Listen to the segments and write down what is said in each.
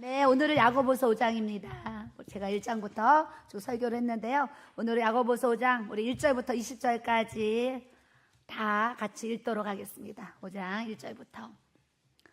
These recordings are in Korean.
네, 오늘은 야고보서 5장입니다. 제가 1장부터 쭉 설교를 했는데요. 오늘은 야고보서 5장 우리 1절부터 20절까지 다 같이 읽도록 하겠습니다. 5장 1절부터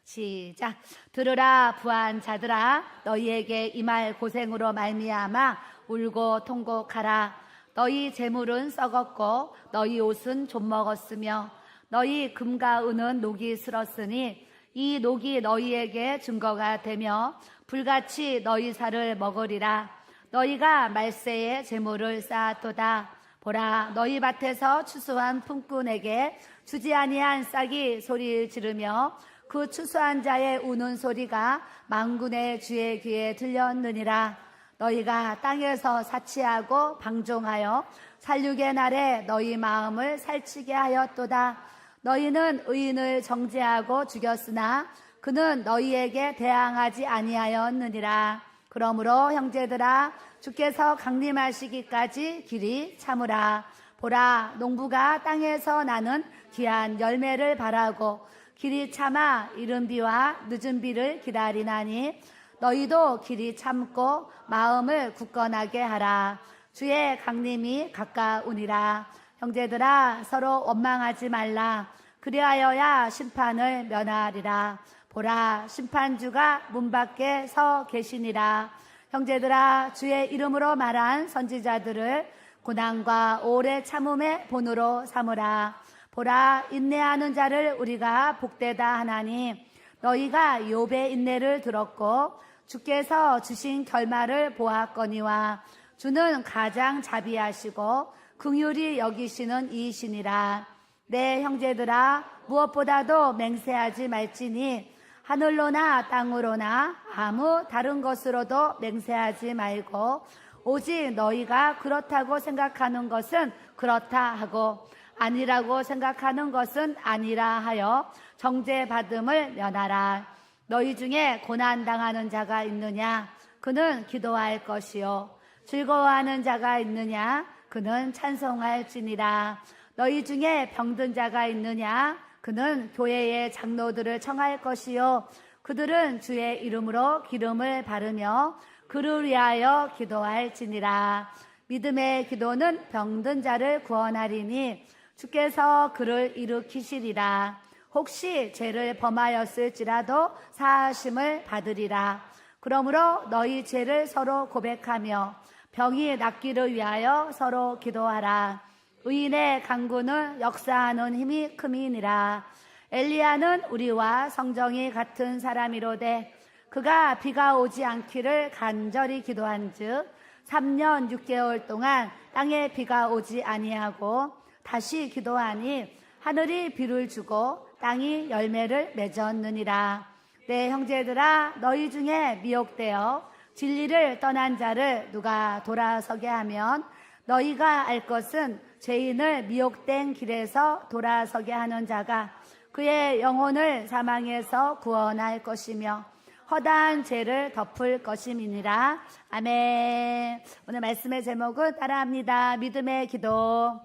시작. 들으라 부한 자들아, 너희에게 임할 고생으로 말미암아 울고 통곡하라. 너희 재물은 썩었고 너희 옷은 좀먹었으며 너희 금과 은은 녹이 슬었으니 이 녹이 너희에게 증거가 되며 불같이 너희 살을 먹으리라. 너희가 말세에 재물을 쌓았도다. 보라, 너희 밭에서 추수한 품꾼에게 주지 아니한 싹이 소리를 지르며 그 추수한 자의 우는 소리가 만군의 주의 귀에 들렸느니라. 너희가 땅에서 사치하고 방종하여 살육의 날에 너희 마음을 살찌게 하였도다. 너희는 의인을 정죄하고 죽였으나 그는 너희에게 대항하지 아니하였느니라. 그러므로 형제들아, 주께서 강림하시기까지 길이 참으라. 보라, 농부가 땅에서 나는 귀한 열매를 바라고 길이 참아 이른 비와 늦은 비를 기다리나니 너희도 길이 참고 마음을 굳건하게 하라. 주의 강림이 가까우니라. 형제들아, 서로 원망하지 말라. 그리하여야 심판을 면하리라. 보라, 심판주가 문 밖에 서 계시니라. 형제들아, 주의 이름으로 말한 선지자들을 고난과 오래 참음의 본으로 삼으라. 보라, 인내하는 자를 우리가 복되다 하나니 너희가 욥의 인내를 들었고 주께서 주신 결말을 보았거니와 주는 가장 자비하시고 긍휼히 여기시는 이이시니라. 내 형제들아, 무엇보다도 맹세하지 말지니 하늘로나 땅으로나 아무 다른 것으로도 맹세하지 말고 오직 너희가 그렇다고 생각하는 것은 그렇다 하고 아니라고 생각하는 것은 아니라 하여 정죄받음을 면하라. 너희 중에 고난당하는 자가 있느냐? 그는 기도할 것이요. 즐거워하는 자가 있느냐? 그는 찬송할지니라. 너희 중에 병든 자가 있느냐? 그는 교회의 장로들을 청할 것이요. 그들은 주의 이름으로 기름을 바르며 그를 위하여 기도할지니라. 믿음의 기도는 병든 자를 구원하리니 주께서 그를 일으키시리라. 혹시 죄를 범하였을지라도 사하심을 받으리라. 그러므로 너희 죄를 서로 고백하며 병이 낫기를 위하여 서로 기도하라. 의인의 간구는 역사하는 힘이 큼이니라. 엘리야는 우리와 성정이 같은 사람이로되 그가 비가 오지 않기를 간절히 기도한즉 3년 6개월 동안 땅에 비가 오지 아니하고 다시 기도하니 하늘이 비를 주고 땅이 열매를 맺었느니라. 내 형제들아, 너희 중에 미혹되어 진리를 떠난 자를 누가 돌아서게 하면 너희가 알 것은 죄인을 미혹된 길에서 돌아서게 하는 자가 그의 영혼을 사망에서 구원할 것이며 허다한 죄를 덮을 것임이니라. 아멘. 오늘 말씀의 제목은 따라합니다. 믿음의 기도.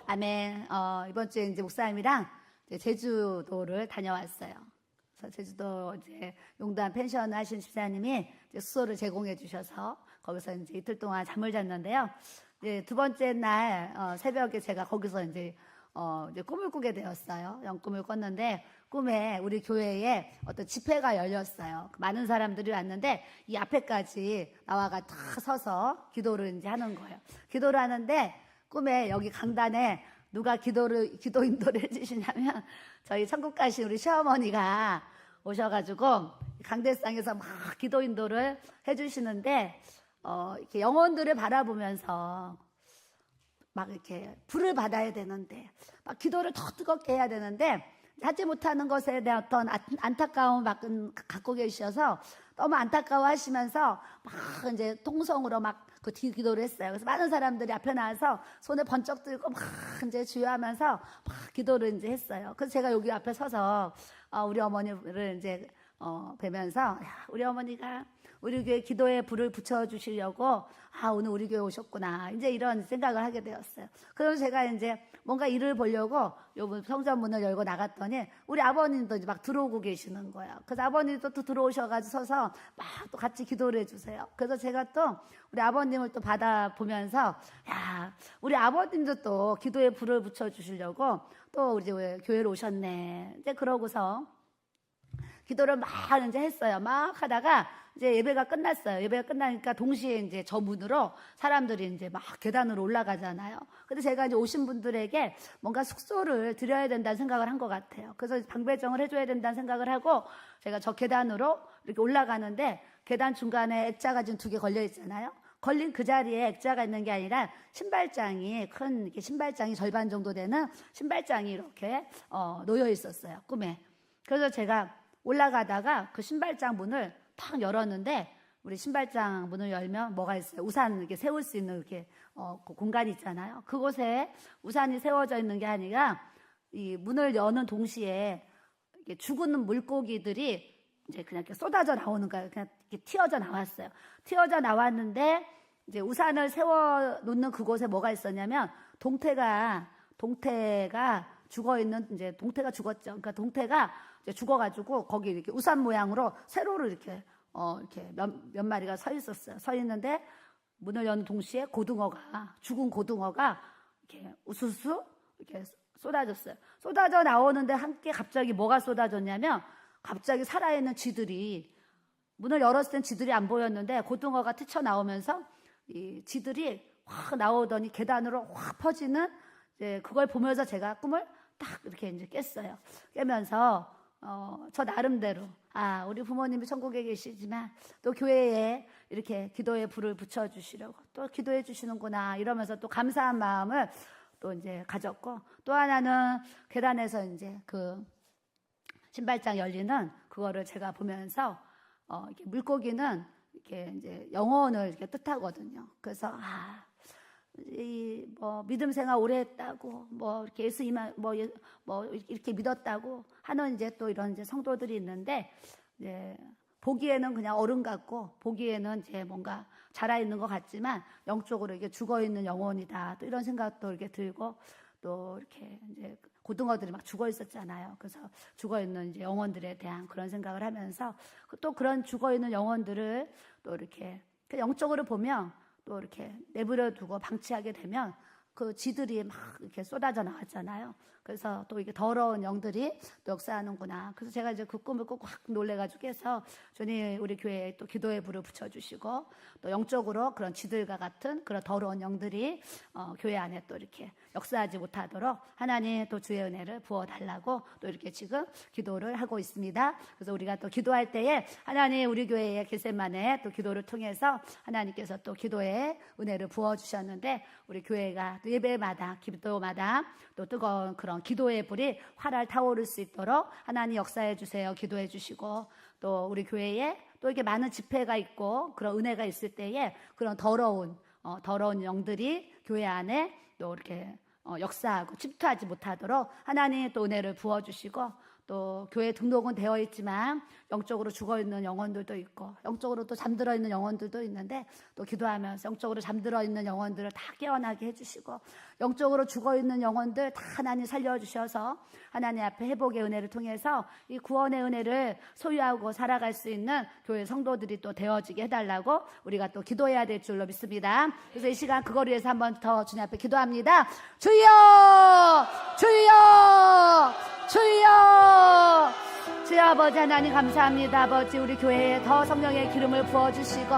아멘. 이번 주에 이제 목사님이랑 제주도를 다녀왔어요. 그래서 제주도 이제 용단 펜션 하신 집사님이 이제 숙소를 제공해 주셔서 거기서 이제 이틀 동안 잠을 잤는데요. 이제 두 번째 날 새벽에 제가 거기서 이제 꿈을 꾸게 되었어요. 꿈을 꿨는데 꿈에 우리 교회에 어떤 집회가 열렸어요. 많은 사람들이 왔는데 이 앞에까지 나와가 다 서서 기도를 이제 하는 거예요. 기도를 하는데 꿈에 여기 강단에 누가 기도 인도를 해주시냐면 저희 천국 가신 우리 시어머니가 오셔가지고 강대상에서 막 기도 인도를 해주시는데 이렇게 영혼들을 바라보면서 막 이렇게 불을 받아야 되는데 막 기도를 더 뜨겁게 해야 되는데 하지 못하는 것에 대한 어떤 안타까움 막 갖고 계셔서 너무 안타까워하시면서 막 이제 통성으로 막 그 기도를 했어요. 그래서 많은 사람들이 앞에 나와서 손을 번쩍 들고 막 이제 주여하면서 막 기도를 이제 했어요. 그래서 제가 여기 앞에 서서 우리 어머니를 이제 뵈면서 야, 우리 어머니가 우리 교회 기도에 불을 붙여주시려고 오늘 우리 교회 오셨구나, 이제 이런 생각을 하게 되었어요. 그래서 제가 이제 뭔가 일을 보려고 요 성전 문을 열고 나갔더니 우리 아버님도 이제 막 들어오고 계시는 거예요. 그래서 아버님도 또 들어오셔가지고 서서 막 또 같이 기도를 해주세요. 그래서 제가 또 우리 아버님을 또 받아보면서 야, 우리 아버님도 또 기도에 불을 붙여주시려고 또 우리 교회로 오셨네. 이제 그러고서 기도를 막 이제 했어요. 막 하다가 이제 예배가 끝났어요. 예배가 끝나니까 동시에 이제 저 문으로 사람들이 이제 막 계단으로 올라가잖아요. 근데 제가 이제 오신 분들에게 뭔가 숙소를 드려야 된다는 생각을 한 것 같아요. 그래서 방배정을 해줘야 된다는 생각을 하고 제가 저 계단으로 이렇게 올라가는데 계단 중간에 액자가 지금 2개 걸려 있잖아요. 걸린 그 자리에 액자가 있는 게 아니라 신발장이 큰 이렇게 신발장이 절반 정도 되는 신발장이 이렇게 놓여 있었어요. 꿈에. 그래서 제가 올라가다가 그 신발장 문을 탁 열었는데 우리 신발장 문을 열면 뭐가 있어요? 우산 이렇게 세울 수 있는 이렇게 그 공간이 있잖아요. 그곳에 우산이 세워져 있는 게 아니라 이 문을 여는 동시에 이렇게 죽은 물고기들이 이제 그냥 이렇게 쏟아져 나오는 거예요. 그냥 이렇게 튀어져 나왔어요. 튀어져 나왔는데 이제 우산을 세워 놓는 그곳에 뭐가 있었냐면 동태가 죽어 있는, 이제 동태가 죽었죠. 그러니까 동태가 이제 죽어가지고 거기 이렇게 우산 모양으로 세로로 이렇게 몇 마리가 서 있었어요. 서 있는데 문을 여는 동시에 죽은 고등어가 이렇게 우수수 이렇게 쏟아졌어요. 쏟아져 나오는데 함께 갑자기 뭐가 쏟아졌냐면 갑자기 살아있는 쥐들이, 문을 열었을 땐 쥐들이 안 보였는데 고등어가 튀쳐나오면서 이 쥐들이 확 나오더니 계단으로 확 퍼지는, 이제 그걸 보면서 제가 꿈을 딱 이렇게 이제 깼어요. 깨면서 저 나름대로 우리 부모님이 천국에 계시지만 또 교회에 이렇게 기도에 불을 붙여주시려고 또 기도해 주시는구나, 이러면서 또 감사한 마음을 또 이제 가졌고, 또 하나는 계단에서 이제 그 신발장 열리는 그거를 제가 보면서 이렇게 물고기는 이렇게 이제 영혼을 이렇게 뜻하거든요. 그래서 믿음 생활 오래 했다고, 이렇게 예수님만, 이렇게 믿었다고 하는 이제 또 이런 이제 성도들이 있는데, 이제 보기에는 그냥 어른 같고, 보기에는 이제 뭔가 자라있는 것 같지만, 영적으로 이게 죽어있는 영혼이다. 또 이런 생각도 이렇게 들고, 또 이렇게 이제 고등어들이 막 죽어 있었잖아요. 그래서 죽어 있는 이제 영혼들에 대한 그런 생각을 하면서, 또 그런 죽어 있는 영혼들을 또 이렇게 영적으로 보면 또 이렇게 내버려 두고 방치하게 되면 그 쥐들이 막 이렇게 쏟아져 나왔잖아요. 그래서 또 이게 더러운 영들이 또 역사하는구나. 그래서 제가 이제 그 꿈을 꼭 확 놀래가지고 해서 주님 우리 교회에 또 기도의 불을 붙여주시고, 또 영적으로 그런 쥐들과 같은 그런 더러운 영들이 교회 안에 또 이렇게 역사하지 못하도록 하나님 또 주의 은혜를 부어달라고 또 이렇게 지금 기도를 하고 있습니다. 그래서 우리가 또 기도할 때에 하나님 우리 교회의 겟세마네 또 기도를 통해서 하나님께서 또 기도의 은혜를 부어주셨는데, 우리 교회가 또 예배마다 기도마다 또 뜨거운 그런 기도의 불이 활활 타오를 수 있도록 하나님 역사해 주세요. 기도해 주시고, 또 우리 교회에 또 이렇게 많은 집회가 있고 그런 은혜가 있을 때에 그런 더러운 영들이 교회 안에 또 이렇게 역사하고 집투하지 못하도록 하나님 또 은혜를 부어주시고, 또 교회 등록은 되어 있지만 영적으로 죽어있는 영혼들도 있고 영적으로 또 잠들어 있는 영혼들도 있는데, 또 기도하면서 영적으로 잠들어 있는 영혼들을 다 깨어나게 해주시고, 영적으로 죽어있는 영혼들 다 하나님 살려주셔서 하나님 앞에 회복의 은혜를 통해서 이 구원의 은혜를 소유하고 살아갈 수 있는 교회 성도들이 또 되어지게 해달라고 우리가 또 기도해야 될 줄로 믿습니다. 그래서 이 시간 그걸 위해서 한번 더 주님 앞에 기도합니다. 주여, 주여, 주여. 주여 아버지 하나님 감사합니다. 아버지 우리 교회에 더 성령의 기름을 부어주시고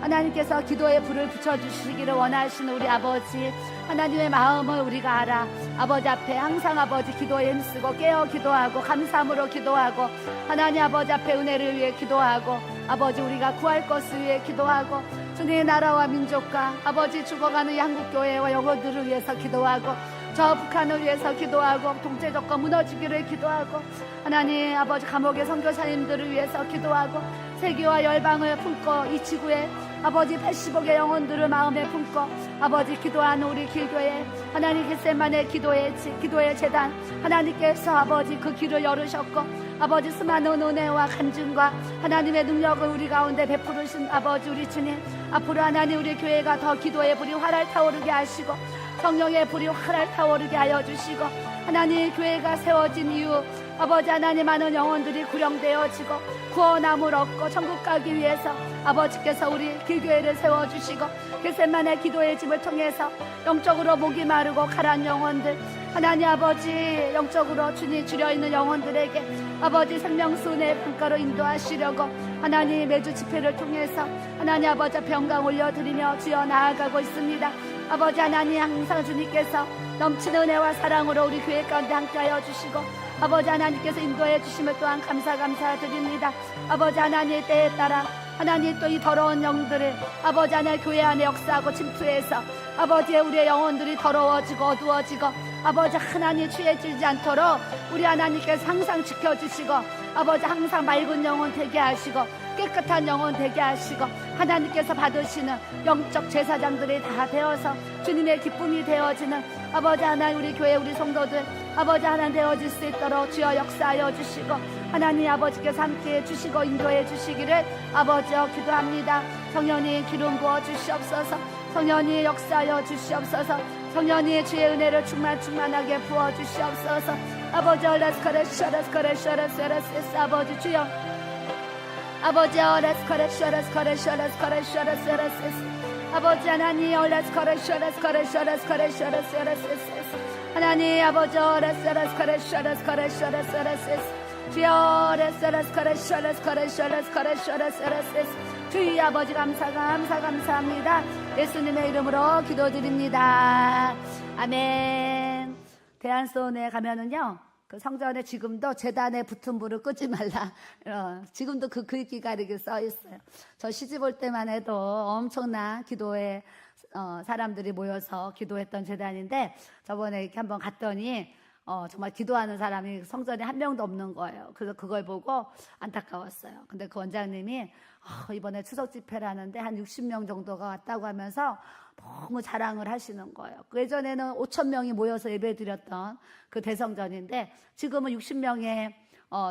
하나님께서 기도에 불을 붙여주시기를 원하시는 우리 아버지 하나님의 마음을 우리가 알아 아버지 앞에 항상 아버지 기도에 힘쓰고 깨어 기도하고 감사함으로 기도하고 하나님 아버지 앞에 은혜를 위해 기도하고 아버지 우리가 구할 것을 위해 기도하고 주님의 나라와 민족과 아버지 죽어가는 한국교회와 영혼들을 위해서 기도하고 저 북한을 위해서 기도하고 통제적과 무너지기를 기도하고 하나님 아버지 감옥의 선교사님들을 위해서 기도하고 세계와 열방을 품고 이 지구에 아버지 80억의 영혼들을 마음에 품고 아버지 기도하는 우리 길교회 하나님 겟세마네 기도의 재단 하나님께서 아버지 그 길을 열으셨고 아버지 수많은 은혜와 간증과 하나님의 능력을 우리 가운데 베푸르신 아버지 우리 주님, 앞으로 하나님 우리 교회가 더 기도의 불이 활활 타오르게 하시고 성령의 불이 활활 타오르게 하여 주시고, 하나님 교회가 세워진 이후 아버지 하나님 많은 영혼들이 구령되어지고 구원함을 얻고 천국 가기 위해서 아버지께서 우리 길교회를 세워주시고, 겟세마네 기도의 집을 통해서 영적으로 목이 마르고 가란 영혼들, 하나님 아버지 영적으로 주님 주려있는 영혼들에게 아버지 생명수의 강가로 인도하시려고 하나님 매주 집회를 통해서 하나님 아버지 평강 올려드리며 주여 나아가고 있습니다. 아버지 하나님 항상 주님께서 넘치는 은혜와 사랑으로 우리 교회 가운데 함께하여 주시고, 아버지 하나님께서 인도해 주심을 또한 감사드립니다. 아버지 하나님의 때에 따라 하나님 또 이 더러운 영들을 아버지 하나님 교회 안에 역사하고 침투해서 아버지의 우리의 영혼들이 더러워지고 어두워지고 아버지 하나님 취해지지 않도록 우리 하나님께서 항상 지켜주시고, 아버지 항상 맑은 영혼 되게 하시고 깨끗한 영혼 되게 하시고, 하나님께서 받으시는 영적 제사장들이 다 되어서 주님의 기쁨이 되어지는 아버지 하나님 우리 교회 우리 성도들 아버지 하나님 되어질 수 있도록 주여 역사하여 주시고, 하나님 아버지께서 함께해 주시고 인도해 주시기를 아버지여 기도합니다. 성령님 기름 부어 주시옵소서. 성령님 역사하여 주시옵소서. 성령님 주의 은혜를 충만하게 부어 주시옵소서. 아버지 레스커레셔레스커레셔레스커레셔레스 아버지 주여 아버지여 레스커레셔레스커레셔레스커레셔레스커레셔레스 아버지 하나님 레스커레셔레스커레셔레스커레셔레스커레셔레스 하나님 아버지여 레스커레셔레스커레셔레스커레셔레스 주여 레스커레셔레스커레셔레스커레셔레스 주의 아버지 감사합니다. 예수님의 이름으로 기도드립니다. 아멘. 대한소원에 가면은요, 그 성전에 지금도 제단에 붙은 불을 끄지 말라. 지금도 그 글귀가 이렇게 써 있어요. 저 시집 올 때만 해도 엄청난 기도에 사람들이 모여서 기도했던 제단인데, 저번에 이렇게 한번 갔더니 정말 기도하는 사람이 성전에 한 명도 없는 거예요. 그래서 그걸 보고 안타까웠어요. 근데 그 원장님이 이번에 추석 집회라는데 한 60명 정도가 왔다고 하면서 너무 자랑을 하시는 거예요. 그 예전에는 5,000명이 모여서 예배드렸던 그 대성전인데 지금은 60명의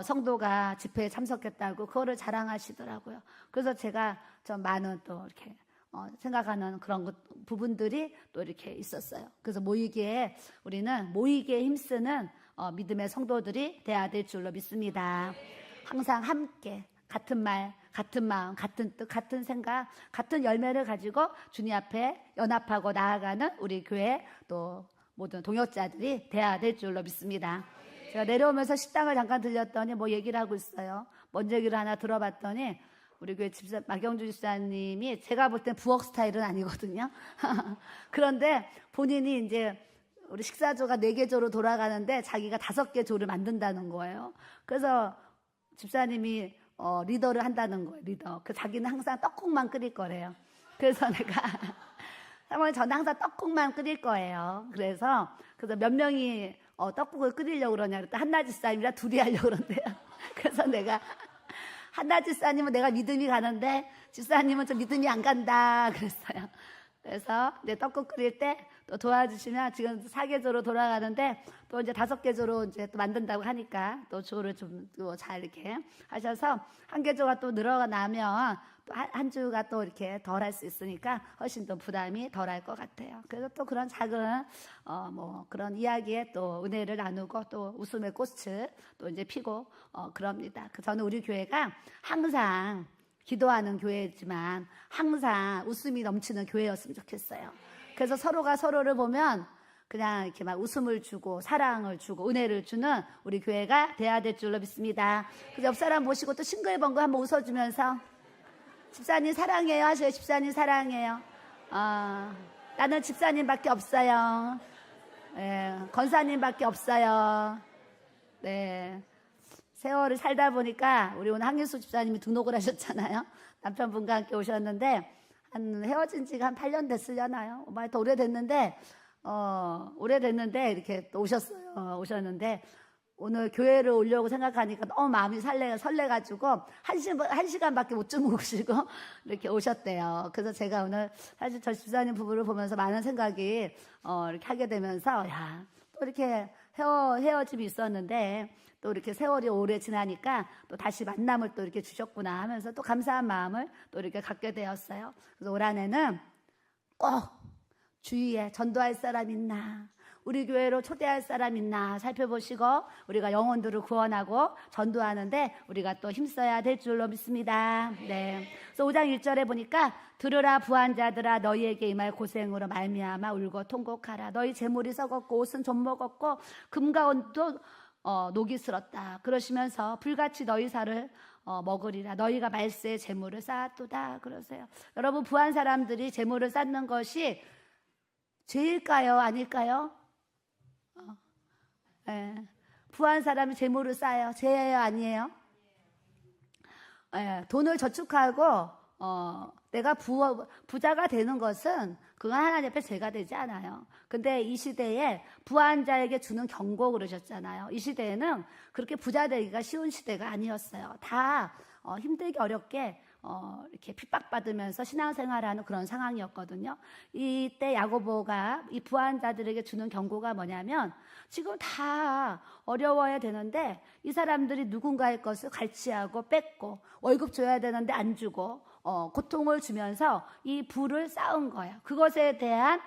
성도가 집회에 참석했다고 그거를 자랑하시더라고요. 그래서 제가 좀 많은 또 이렇게 생각하는 그런 부분들이 또 이렇게 있었어요. 그래서 우리는 모이기에 힘쓰는 믿음의 성도들이 돼야 될 줄로 믿습니다. 항상 함께 같은 말, 같은 마음, 같은 뜻, 같은 생각, 같은 열매를 가지고 주님 앞에 연합하고 나아가는 우리 교회 또 모든 동역자들이 돼야 될 줄로 믿습니다. 제가 내려오면서 식당을 잠깐 들렸더니 뭐 얘기를 하고 있어요. 먼저 얘기를 하나 들어봤더니 우리 교회 집사 마경주 집사님이 제가 볼 땐 부엌 스타일은 아니거든요. 그런데 본인이 이제 우리 식사조가 4개 조로 돌아가는데 자기가 5개 조를 만든다는 거예요. 그래서 집사님이 리더를 한다는 거예요. 리더. 자기는 항상 떡국만 끓일 거래요. 그래서 내가 사모님 저는 항상 떡국만 끓일 거예요. 그래서 몇 명이 떡국을 끓이려고 그러냐 그랬더니 한나 집사님이랑 둘이 하려고 그런대요. 그래서 내가 한나 집사님은 내가 믿음이 가는데 집사님은 좀 믿음이 안 간다 그랬어요. 그래서 이제 떡국 끓일 때 또 도와주시면 지금 4개조로 돌아가는데 또 이제 5개조로 이제 또 만든다고 하니까 또 조를 좀 잘 이렇게 하셔서 한 개조가 또 늘어나면 또 한 주가 또 이렇게 덜 할 수 있으니까 훨씬 더 부담이 덜 할 것 같아요. 그래서 또 그런 작은 그런 이야기에 또 은혜를 나누고 또 웃음의 꽃을 또 이제 피고 그럽니다. 저는 우리 교회가 항상 기도하는 교회지만 항상 웃음이 넘치는 교회였으면 좋겠어요. 그래서 서로가 서로를 보면 그냥 이렇게 막 웃음을 주고 사랑을 주고 은혜를 주는 우리 교회가 돼야 될 줄로 믿습니다. 그래서 옆 사람 보시고 또 싱글벙글 한번 웃어주면서 집사님 사랑해요 하세요. 집사님 사랑해요. 나는 집사님밖에 없어요. 네, 권사님밖에 없어요. 네, 세월을 살다 보니까 우리 오늘 한길수 집사님이 등록을 하셨잖아요. 남편분과 함께 오셨는데 헤어진 지가 한 8년 됐으려나요? 많이 더 오래됐는데 이렇게 또 오셨는데 오늘 교회를 오려고 생각하니까 너무 마음이 설레가지고 한 시간밖에 못 주무시고 이렇게 오셨대요. 그래서 제가 오늘 사실 저 집사님 부부를 보면서 많은 생각이 이렇게 하게 되면서 또 이렇게 헤어짐이 있었는데 또 이렇게 세월이 오래 지나니까 또 다시 만남을 또 이렇게 주셨구나 하면서 또 감사한 마음을 또 이렇게 갖게 되었어요. 그래서 올 한해는 꼭 주위에 전도할 사람 있나, 우리 교회로 초대할 사람 있나 살펴보시고 우리가 영혼들을 구원하고 전도하는데 우리가 또 힘써야 될 줄로 믿습니다. 네. 그래서 5장 1절에 보니까 들으라 부한자들아 너희에게 임할 고생으로 말미암아 울고 통곡하라. 너희 재물이 썩었고 옷은 좀 먹었고 금과 은도 녹이 슬었다. 그러시면서 불같이 너희 살을 먹으리라. 너희가 말세에 재물을 쌓았도다. 그러세요. 여러분, 부한 사람들이 재물을 쌓는 것이 죄일까요? 아닐까요? 예. 부한 사람이 재물을 쌓아요. 죄예요? 아니에요? 예. 돈을 저축하고 내가 부자가 되는 것은 그건 하나님 앞에 죄가 되지 않아요. 근데 이 시대에 부한 자에게 주는 경고 그러셨잖아요. 이 시대에는 그렇게 부자 되기가 쉬운 시대가 아니었어요. 다 힘들게 어렵게 이렇게 핍박받으면서 신앙생활하는 그런 상황이었거든요. 이때 야고보가 이 부한 자들에게 주는 경고가 뭐냐면 지금 다 어려워야 되는데 이 사람들이 누군가의 것을 갈취하고 뺏고 월급 줘야 되는데 안 주고 고통을 주면서 이 부를 쌓은 거예요. 그것에 대한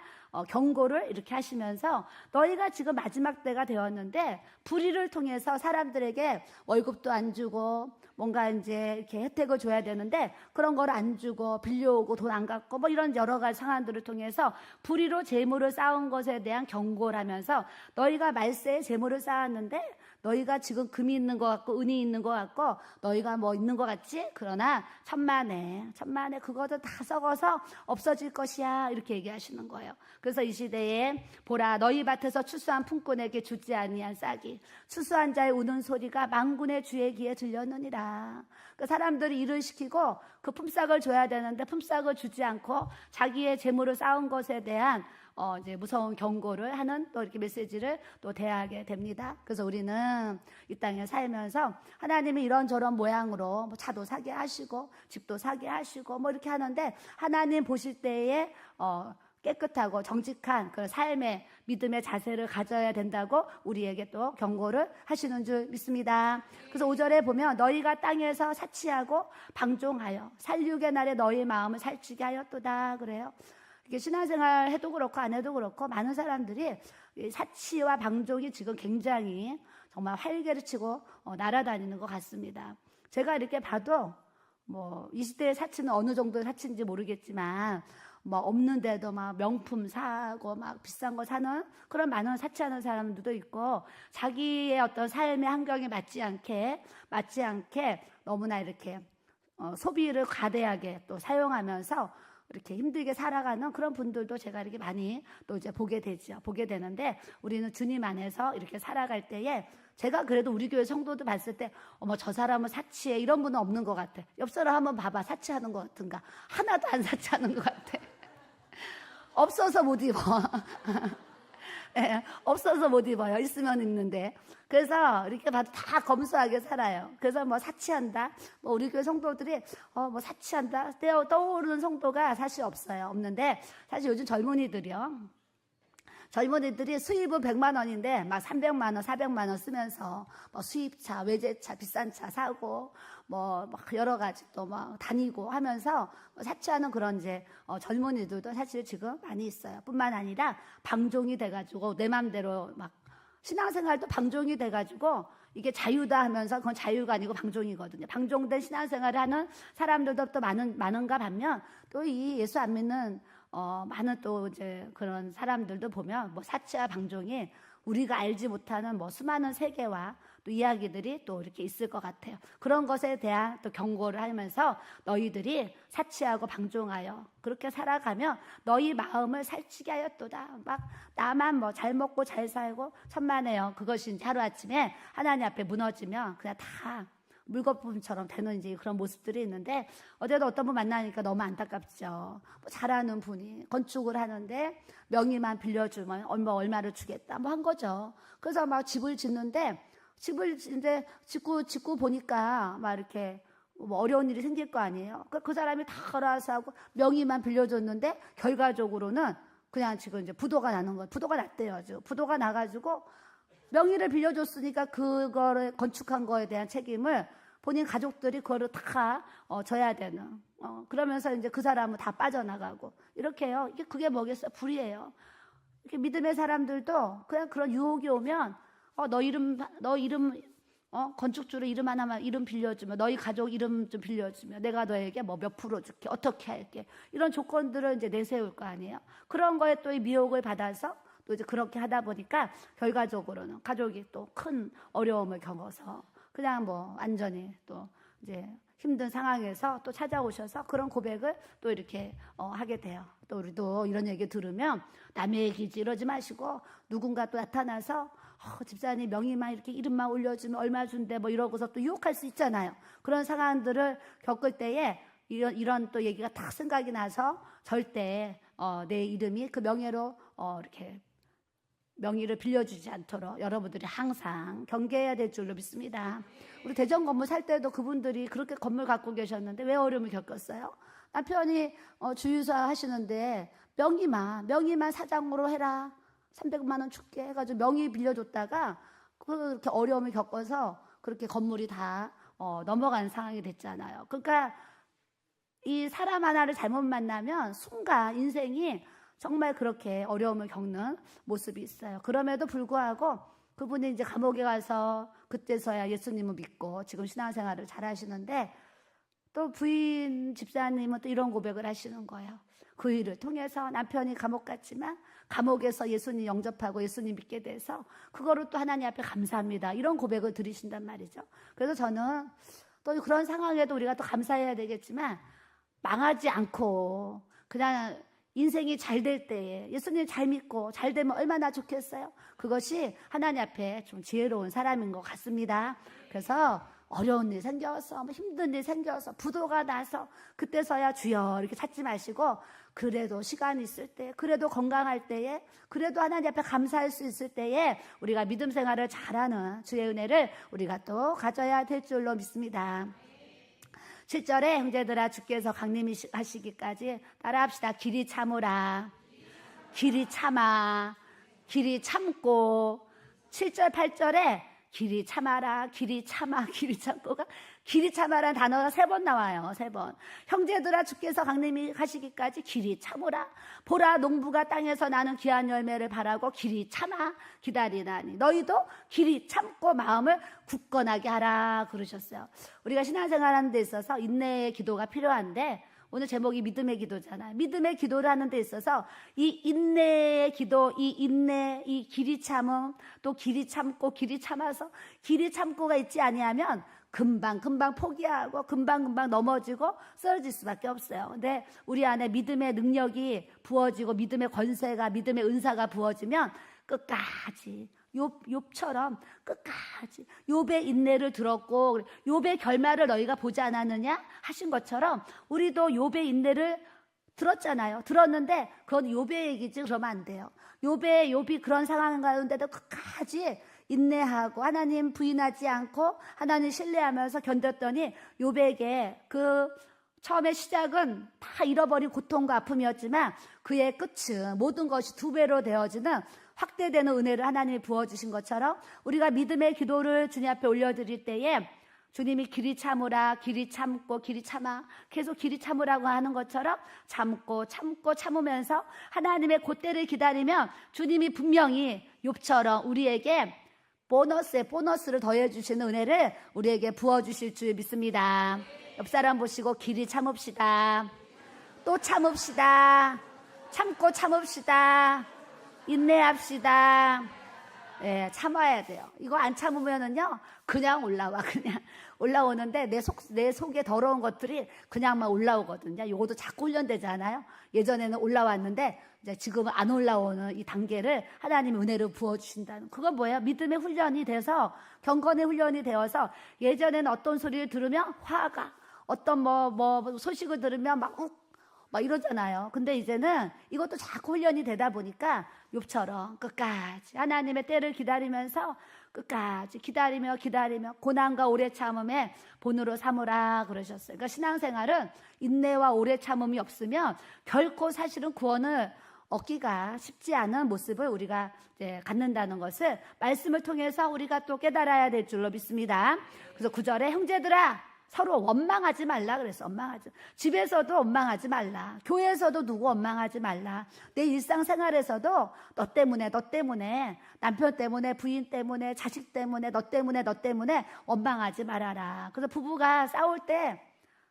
경고를 이렇게 하시면서 너희가 지금 마지막 때가 되었는데 불의를 통해서 사람들에게 월급도 안 주고 뭔가 이제 이렇게 혜택을 줘야 되는데 그런 걸 안 주고 빌려오고 돈 안 갚고 뭐 이런 여러 가지 상황들을 통해서 불의로 재물을 쌓은 것에 대한 경고를 하면서 너희가 말세에 재물을 쌓았는데 너희가 지금 금이 있는 것 같고 은이 있는 것 같고 너희가 뭐 있는 것 같지? 그러나 천만에 그것도 다 썩어서 없어질 것이야 이렇게 얘기하시는 거예요. 그래서 이 시대에 보라 너희 밭에서 추수한 품꾼에게 주지 아니한 싹이 추수한 자의 우는 소리가 만군의 주의 귀에 들렸느니라. 그 사람들이 일을 시키고 그 품삯을 줘야 되는데 품삯을 주지 않고 자기의 재물을 쌓은 것에 대한 이제 무서운 경고를 하는 또 이렇게 메시지를 또 대하게 됩니다. 그래서 우리는 이 땅에 살면서 하나님이 이런저런 모양으로 뭐 차도 사게 하시고 집도 사게 하시고 뭐 이렇게 하는데 하나님 보실 때에 깨끗하고 정직한 그런 삶의 믿음의 자세를 가져야 된다고 우리에게 또 경고를 하시는 줄 믿습니다. 그래서 5절에 보면 너희가 땅에서 사치하고 방종하여 살육의 날에 너희 마음을 살찌게 하였도다 그래요. 이게 신앙생활 해도 그렇고 안 해도 그렇고 많은 사람들이 사치와 방종이 지금 굉장히 정말 활개를 치고 날아다니는 것 같습니다. 제가 이렇게 봐도 뭐 이 시대의 사치는 어느 정도의 사치인지 모르겠지만 뭐 없는데도 막 명품 사고 막 비싼 거 사는 그런 많은 사치하는 사람들도 있고 자기의 어떤 삶의 환경에 맞지 않게 너무나 이렇게 소비를 과대하게 또 사용하면서 이렇게 힘들게 살아가는 그런 분들도 제가 이렇게 많이 또 이제 보게 되는데 우리는 주님 안에서 이렇게 살아갈 때에 제가 그래도 우리 교회 성도들 봤을 때 어머 저 사람은 사치해 이런 분은 없는 것 같아. 옆 사람 한번 봐봐 사치하는 것 같은가. 하나도 안 사치하는 것 같아. 없어서 못 입어. 네, 없어서 못 입어요. 있으면 입는데. 그래서 이렇게 봐도 다 검소하게 살아요. 그래서 뭐 사치한다. 뭐 우리 교회 성도들이 뭐 사치한다. 떠오르는 성도가 사실 없는데 사실 요즘 젊은이들이 수입은 100만 원인데 막 300만 원, 400만 원 쓰면서 뭐 수입차, 외제차, 비싼 차 사고 뭐 여러 가지 또 막 다니고 하면서 사치하는 그런 이제 젊은이들도 사실 지금 많이 있어요. 뿐만 아니라 방종이 돼가지고 내 맘대로 막 신앙생활도 방종이 돼가지고 이게 자유다 하면서 그건 자유가 아니고 방종이거든요. 방종된 신앙생활을 하는 사람들도 또 많은가 반면 또 이 예수 안 믿는 많은 또 이제 그런 사람들도 보면 뭐 사치와 방종이 우리가 알지 못하는 뭐 수많은 세계와 또 이야기들이 또 이렇게 있을 것 같아요. 그런 것에 대한 또 경고를 하면서 너희들이 사치하고 방종하여 그렇게 살아가면 너희 마음을 살찌게 하였도다. 막 나만 뭐 잘 먹고 잘 살고 천만에요. 그것이 이제 하루아침에 하나님 앞에 무너지면 그냥 다 물거품처럼 되는 이제 그런 모습들이 있는데 어제도 어떤 분 만나니까 너무 안타깝죠. 뭐 잘하는 분이 건축을 하는데 명의만 빌려주면 얼마를 주겠다 뭐 한 거죠. 그래서 막 집을 짓는데 집을 이제 짓고 보니까 막 이렇게 뭐 어려운 일이 생길 거 아니에요. 그 사람이 다 알아서 하고 명의만 빌려줬는데 결과적으로는 그냥 지금 이제 부도가 나는 거예요. 부도가 났대요. 부도가 나가지고 명의를 빌려줬으니까 그거를 건축한 거에 대한 책임을 본인 가족들이 그거를 다 져야 되는. 그러면서 이제 그 사람은 다 빠져나가고 이렇게요. 그게 뭐겠어요? 불이에요. 이렇게 믿음의 사람들도 그냥 그런 유혹이 오면 너 이름 건축주로 이름 하나만 이름 빌려주면 너희 가족 이름 좀 빌려주면 내가 너에게 뭐 몇 프로 줄게 어떻게 할게 이런 조건들을 이제 내세울 거 아니에요. 그런 거에 또 이 미혹을 받아서 또 이제 그렇게 하다 보니까 결과적으로는 가족이 또 큰 어려움을 겪어서 그냥 뭐 완전히 또 이제 힘든 상황에서 또 찾아오셔서 그런 고백을 또 이렇게 하게 돼요. 또 우리도 이런 얘기 들으면 남의 얘기지 이러지 마시고 누군가 또 나타나서 집사님 명의만 이렇게 이름만 올려주면 얼마 준대 뭐 이러고서 또 유혹할 수 있잖아요. 그런 상황들을 겪을 때에 이런 또 얘기가 딱 생각이 나서 절대 내 이름이 그 명예로 이렇게 명의를 빌려주지 않도록 여러분들이 항상 경계해야 될 줄로 믿습니다. 우리 대전 건물 살 때도 그분들이 그렇게 건물 갖고 계셨는데 왜 어려움을 겪었어요? 남편이 주유사 하시는데 명의만 사장으로 해라 300만 원 줄게 해가지고 명의 빌려줬다가 그렇게 어려움을 겪어서 그렇게 건물이 다 넘어간 상황이 됐잖아요. 그러니까 이 사람 하나를 잘못 만나면 순간 인생이 정말 그렇게 어려움을 겪는 모습이 있어요. 그럼에도 불구하고 그분이 이제 감옥에 가서 그때서야 예수님을 믿고 지금 신앙생활을 잘 하시는데 또 부인 집사님은 또 이런 고백을 하시는 거예요. 그 일을 통해서 남편이 감옥 갔지만 감옥에서 예수님 영접하고 예수님 믿게 돼서 그거를 또 하나님 앞에 감사합니다. 이런 고백을 드리신단 말이죠. 그래서 저는 또 그런 상황에도 우리가 또 감사해야 되겠지만 망하지 않고 그냥 인생이 잘 될 때에 예수님 잘 믿고 잘 되면 얼마나 좋겠어요. 그것이 하나님 앞에 좀 지혜로운 사람인 것 같습니다. 그래서 어려운 일 생겨서 힘든 일 생겨서 부도가 나서 그때서야 주여 이렇게 찾지 마시고 그래도 시간 있을 때 그래도 건강할 때에 그래도 하나님 앞에 감사할 수 있을 때에 우리가 믿음 생활을 잘하는 주의 은혜를 우리가 또 가져야 될 줄로 믿습니다. 7절에 형제들아 주께서 강림하시기까지 따라합시다. 길이 참으라. 길이 참아. 길이 참고. 7절 8절에 길이 참아라. 길이 참아. 길이 참고가 길이 참아라는 단어가 3번 나와요. 3번. 형제들아 주께서 강림하시기까지 길이 참으라. 보라 농부가 땅에서 나는 귀한 열매를 바라고 길이 참아 기다리나니 너희도 길이 참고 마음을 굳건하게 하라 그러셨어요. 우리가 신앙생활하는 데 있어서 인내의 기도가 필요한데 오늘 제목이 믿음의 기도잖아요. 믿음의 기도를 하는 데 있어서 이 인내의 기도, 이 인내, 이 길이 참음, 또 길이 참고 길이 참아서 길이 참고가 있지 아니하면 금방 포기하고 금방 넘어지고 쓰러질 수밖에 없어요. 근데 우리 안에 믿음의 능력이 부어지고 믿음의 권세가 믿음의 은사가 부어지면 끝까지 욥처럼 끝까지 욥의 인내를 들었고 욥의 결말을 너희가 보지 않았느냐 하신 것처럼 우리도 욥의 인내를 들었잖아요. 들었는데 그건 욥의 얘기지 그러면 안 돼요. 욥이 그런 상황 가운데도 끝까지 인내하고 하나님 부인하지 않고 하나님 신뢰하면서 견뎠더니 욥에게 그 처음에 시작은 다 잃어버린 고통과 아픔이었지만 그의 끝은 모든 것이 2배로 되어지는 확대되는 은혜를 하나님이 부어주신 것처럼 우리가 믿음의 기도를 주님 앞에 올려드릴 때에 주님이 길이 참으라 길이 참고 길이 참아 계속 길이 참으라고 하는 것처럼 참으면서 하나님의 곧대를 기다리면 주님이 분명히 욥처럼 우리에게 보너스를 더해주시는 은혜를 우리에게 부어주실 줄 믿습니다. 옆 사람 보시고 길이 참읍시다. 또 참읍시다. 참고 참읍시다. 인내합시다. 네, 참아야 돼요. 이거 안 참으면은요, 그냥 올라오는데 내 속에 더러운 것들이 그냥만 올라오거든요. 이것도 자꾸 훈련되잖아요. 예전에는 올라왔는데 이제 지금은 안 올라오는 이 단계를 하나님의 은혜로 부어주신다는. 그건 뭐예요? 믿음의 훈련이 돼서 경건의 훈련이 되어서 예전에는 어떤 소리를 들으면 화가 어떤 소식을 들으면 막 이러잖아요. 근데 이제는 이것도 자꾸 훈련이 되다 보니까 욥처럼 끝까지 하나님의 때를 기다리면서 끝까지 기다리며 고난과 오래 참음에 본으로 삼으라 그러셨어요. 그러니까 신앙생활은 인내와 오래 참음이 없으면 결코 사실은 구원을 얻기가 쉽지 않은 모습을 우리가 이제 갖는다는 것을 말씀을 통해서 우리가 또 깨달아야 될 줄로 믿습니다. 그래서 9절에 형제들아 서로 원망하지 말라 그랬어. 원망하지. 집에서도 원망하지 말라. 교회에서도 누구 원망하지 말라. 내 일상생활에서도 너 때문에 남편 때문에 부인 때문에 자식 때문에 너 때문에 원망하지 말아라. 그래서 부부가 싸울 때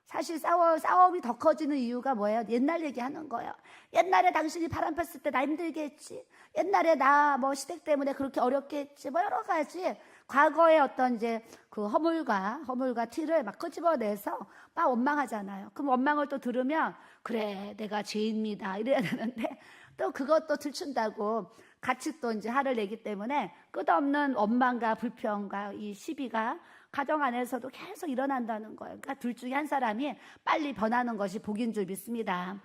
사실 싸움이 더 커지는 이유가 뭐예요? 옛날 얘기하는 거예요. 옛날에 당신이 바람 폈을 때 나 힘들게 했지. 옛날에 나 뭐 시댁 때문에 그렇게 어렵게 했지. 뭐 여러 가지 과거의 어떤 이제 그 허물과 티를 막 끄집어내서 막 원망하잖아요. 그럼 원망을 또 들으면 그래 내가 죄인입니다 이래야 되는데 또 그것도 들춘다고 같이 또 이제 화를 내기 때문에 끝없는 원망과 불평과 이 시비가 가정 안에서도 계속 일어난다는 거예요. 그러니까 둘 중에 한 사람이 빨리 변하는 것이 복인 줄 믿습니다.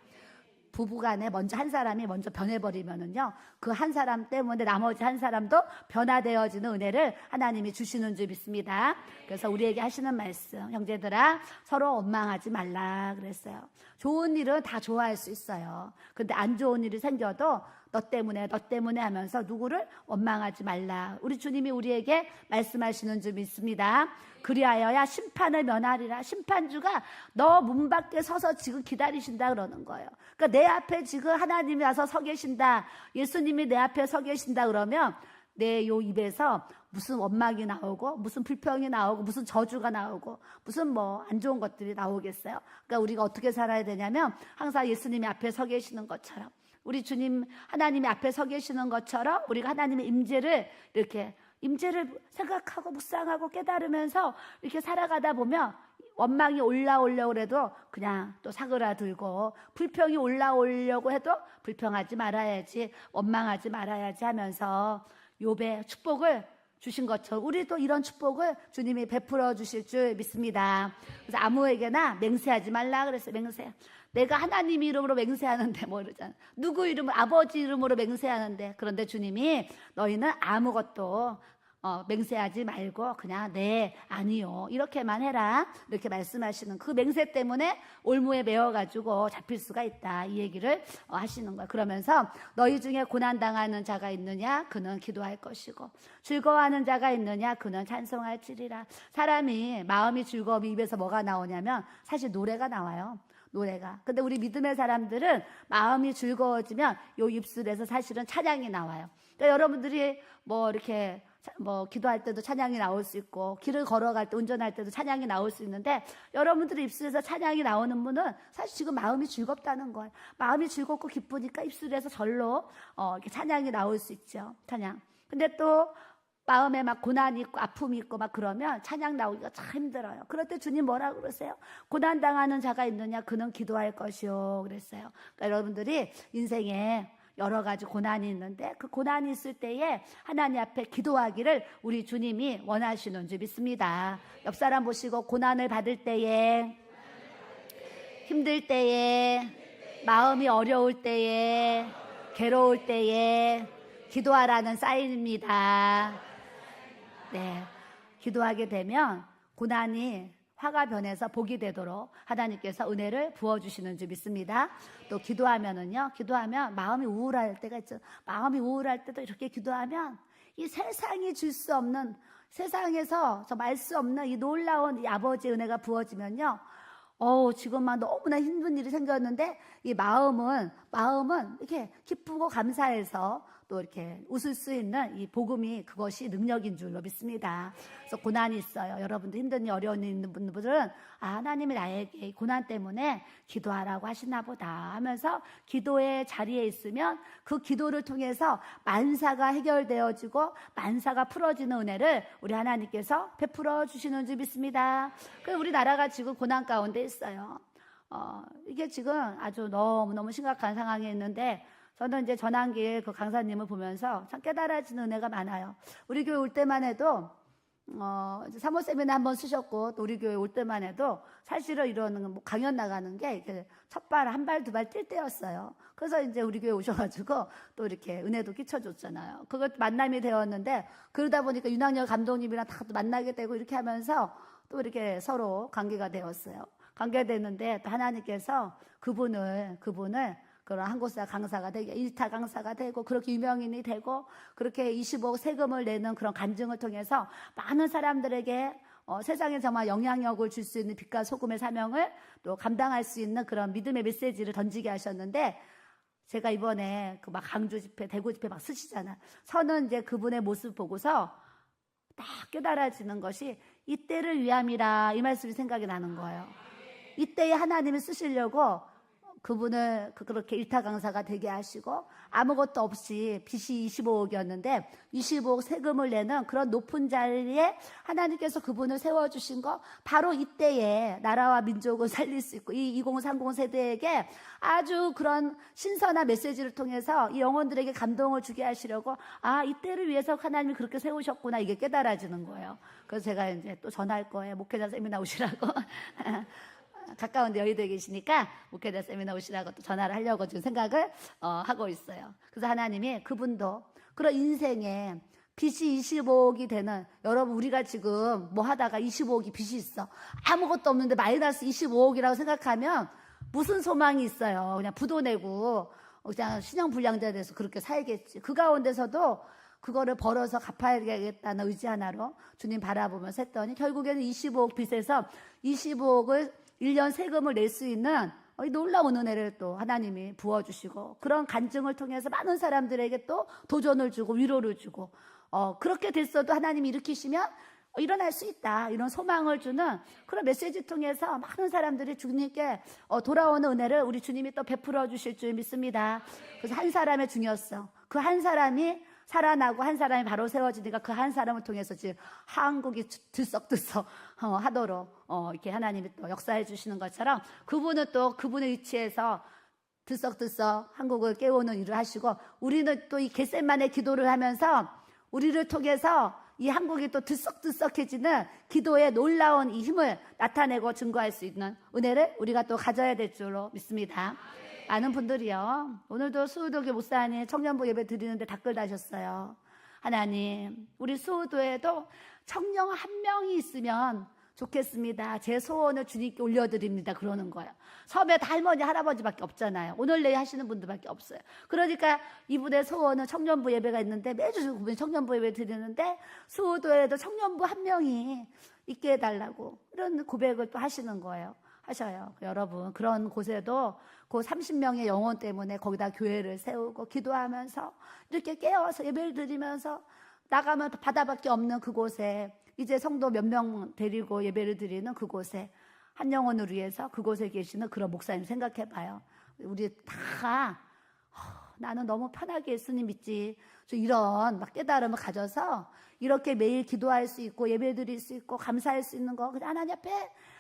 부부간에 먼저 한 사람이 먼저 변해버리면은요, 그 한 사람 때문에 나머지 한 사람도 변화되어지는 은혜를 하나님이 주시는 줄 믿습니다. 그래서 우리에게 하시는 말씀, 형제들아 서로 원망하지 말라 그랬어요. 좋은 일은 다 좋아할 수 있어요. 근데 안 좋은 일이 생겨도 너 때문에 하면서 누구를 원망하지 말라. 우리 주님이 우리에게 말씀하시는 줄 믿습니다. 그리하여야 심판을 면하리라. 심판주가 너 문 밖에 서서 지금 기다리신다 그러는 거예요. 그러니까 내 앞에 지금 하나님이 와서 서 계신다. 예수님이 내 앞에 서 계신다 그러면 내 요 입에서 무슨 원망이 나오고 무슨 불평이 나오고 무슨 저주가 나오고 무슨 뭐 안 좋은 것들이 나오겠어요. 그러니까 우리가 어떻게 살아야 되냐면 항상 예수님이 앞에 서 계시는 것처럼 우리 주님 하나님이 앞에 서 계시는 것처럼 우리가 하나님의 임재를 생각하고 묵상하고 깨달으면서 이렇게 살아가다 보면 원망이 올라오려고 해도 그냥 또 사그라들고 불평이 올라오려고 해도 불평하지 말아야지 원망하지 말아야지 하면서 욥의 축복을 주신 것처럼 우리도 이런 축복을 주님이 베풀어 주실 줄 믿습니다. 그래서 아무에게나 맹세하지 말라 그랬어요. 맹세. 내가 하나님 이름으로 맹세하는데 뭐 이러잖아. 누구 이름으로 아버지 이름으로 맹세하는데 그런데 주님이 너희는 아무것도 맹세하지 말고 그냥 네 아니요 이렇게만 해라 이렇게 말씀하시는 그 맹세 때문에 올무에 매어가지고 잡힐 수가 있다 이 얘기를 하시는 거예요. 그러면서 너희 중에 고난당하는 자가 있느냐 그는 기도할 것이고 즐거워하는 자가 있느냐 그는 찬송할지리라. 사람이 마음이 즐거움이 입에서 뭐가 나오냐면 사실 노래가 나와요. 노래가. 근데 우리 믿음의 사람들은 마음이 즐거워지면 요 입술에서 사실은 찬양이 나와요. 그러니까 여러분들이 뭐 이렇게 뭐 기도할 때도 찬양이 나올 수 있고 길을 걸어갈 때 운전할 때도 찬양이 나올 수 있는데 여러분들의 입술에서 찬양이 나오는 분은 사실 지금 마음이 즐겁다는 거예요. 마음이 즐겁고 기쁘니까 입술에서 절로 이렇게 찬양이 나올 수 있죠. 찬양. 근데 또 마음에 막 고난이 있고 아픔이 있고 막 그러면 찬양 나오기가 참 힘들어요. 그럴 때 주님 뭐라 그러세요? 고난당하는 자가 있느냐 그는 기도할 것이요 그랬어요. 그러니까 여러분들이 인생에 여러 가지 고난이 있는데 그 고난이 있을 때에 하나님 앞에 기도하기를 우리 주님이 원하시는 줄 믿습니다. 옆 사람 보시고 고난을 받을 때에 힘들 때에 마음이 어려울 때에 괴로울 때에 기도하라는 사인입니다. 네, 기도하게 되면 고난이 화가 변해서 복이 되도록 하나님께서 은혜를 부어주시는 줄 믿습니다. 또 기도하면 마음이 우울할 때가 있죠. 마음이 우울할 때도 이렇게 기도하면 이 세상이 줄 수 없는 세상에서 저 말 수 없는 이 놀라운 이 아버지의 은혜가 부어지면요. 지금만 너무나 힘든 일이 생겼는데 이 마음은 이렇게 기쁘고 감사해서 또 이렇게 웃을 수 있는 이 복음이 그것이 능력인 줄로 믿습니다. 그래서 고난이 있어요. 여러분들 힘든 일 어려운 일 있는 분들은 하나님이 나에게 이 고난 때문에 기도하라고 하시나 보다 하면서 기도의 자리에 있으면 그 기도를 통해서 만사가 해결되어지고 만사가 풀어지는 은혜를 우리 하나님께서 베풀어 주시는 줄 믿습니다. 우리나라가 지금 고난 가운데 있어요. 이게 지금 아주 너무너무 심각한 상황에 있는데 저는 이제 전환기에 그 강사님을 보면서 참 깨달아지는 은혜가 많아요. 우리 교회 올 때만 해도 사모 세미나 한번 쓰셨고 또 우리 교회 올 때만 해도 사실은 이런 뭐 강연 나가는 게 이렇게 첫발 한 발 두 발 뛸 때였어요. 그래서 이제 우리 교회 오셔가지고 또 이렇게 은혜도 끼쳐줬잖아요. 그것 만남이 되었는데 그러다 보니까 윤학열 감독님이랑 다 만나게 되고 이렇게 하면서 또 이렇게 서로 관계가 되었어요. 관계가 됐는데 또 하나님께서 그분을 그런 한국사 강사가 되게 일타 강사가 되고 그렇게 유명인이 되고 그렇게 25억 세금을 내는 그런 간증을 통해서 많은 사람들에게 세상에 정말 영향력을 줄 수 있는 빛과 소금의 사명을 또 감당할 수 있는 그런 믿음의 메시지를 던지게 하셨는데, 제가 이번에 그 막 강주 집회, 대구 집회 막 쓰시잖아. 저는 이제 그분의 모습 보고서 딱 깨달아지는 것이 이때를 위함이라, 이 말씀이 생각이 나는 거예요. 이때에 하나님이 쓰시려고 그분을 그렇게 일타 강사가 되게 하시고 아무것도 없이 빚이 25억이었는데 25억 세금을 내는 그런 높은 자리에 하나님께서 그분을 세워주신 거, 바로 이때에 나라와 민족을 살릴 수 있고 이 2030 세대에게 아주 그런 신선한 메시지를 통해서 이 영혼들에게 감동을 주게 하시려고, 아, 이때를 위해서 하나님이 그렇게 세우셨구나, 이게 깨달아지는 거예요. 그래서 제가 이제 또 전화할 거예요. 목회자 세미나 오시라고. 가까운데 여의도에 계시니까 목회자 세미나 오시라고 또 전화를 하려고 지금 생각을 하고 있어요. 그래서 하나님이 그분도 그런 인생에 빚이 25억이 되는, 여러분 우리가 지금 뭐 하다가 25억이 빚이 있어, 아무것도 없는데 마이너스 25억이라고 생각하면 무슨 소망이 있어요. 그냥 부도 내고 그냥 신용불량자 돼서 그렇게 살겠지. 그 가운데서도 그거를 벌어서 갚아야겠다는 의지 하나로 주님 바라보면서 했더니 결국에는 25억 빚에서 25억을 1년 세금을 낼 수 있는 놀라운 은혜를 또 하나님이 부어주시고, 그런 간증을 통해서 많은 사람들에게 또 도전을 주고 위로를 주고, 그렇게 됐어도 하나님이 일으키시면 일어날 수 있다, 이런 소망을 주는 그런 메시지 통해서 많은 사람들이 주님께 돌아오는 은혜를 우리 주님이 또 베풀어 주실 줄 믿습니다. 그래서 한 사람의 중요성, 그 한 사람이 살아나고 한 사람이 바로 세워지니까 그 한 사람을 통해서 지금 한국이 들썩들썩 하도록 이렇게 하나님이 또 역사해 주시는 것처럼, 그분은 또 그분의 위치에서 들썩들썩 한국을 깨우는 일을 하시고, 우리는 또 이 겟셋만의 기도를 하면서 우리를 통해서 이 한국이 또 들썩들썩해지는 기도의 놀라운 이 힘을 나타내고 증거할 수 있는 은혜를 우리가 또 가져야 될 줄로 믿습니다. 많은 분들이요, 오늘도 수우도교 목사님 청년부 예배 드리는데 댓글 다셨어요. 하나님, 우리 수우도에도 청년 한 명이 있으면 좋겠습니다. 제 소원을 주님께 올려드립니다. 그러는 거예요. 섬에 다 할머니, 할아버지밖에 없잖아요. 오늘 내일 하시는 분들밖에 없어요. 그러니까 이분의 소원은 청년부 예배가 있는데 매주 그분이 청년부 예배 드리는데 수우도에도 청년부 한 명이 있게 해달라고 이런 고백을 또 하시는 거예요. 하셔요. 여러분, 그런 곳에도 그 30명의 영혼 때문에 거기다 교회를 세우고 기도하면서 이렇게 깨어서 예배를 드리면서 나가면 바다밖에 없는 그곳에, 이제 성도 몇 명 데리고 예배를 드리는 그곳에 한 영혼을 위해서 그곳에 계시는 그런 목사님 생각해 봐요. 우리 다 나는 너무 편하게 예수님 믿지, 이런 막 깨달음을 가져서 이렇게 매일 기도할 수 있고 예배 드릴 수 있고 감사할 수 있는 거 그냥 하나님 앞에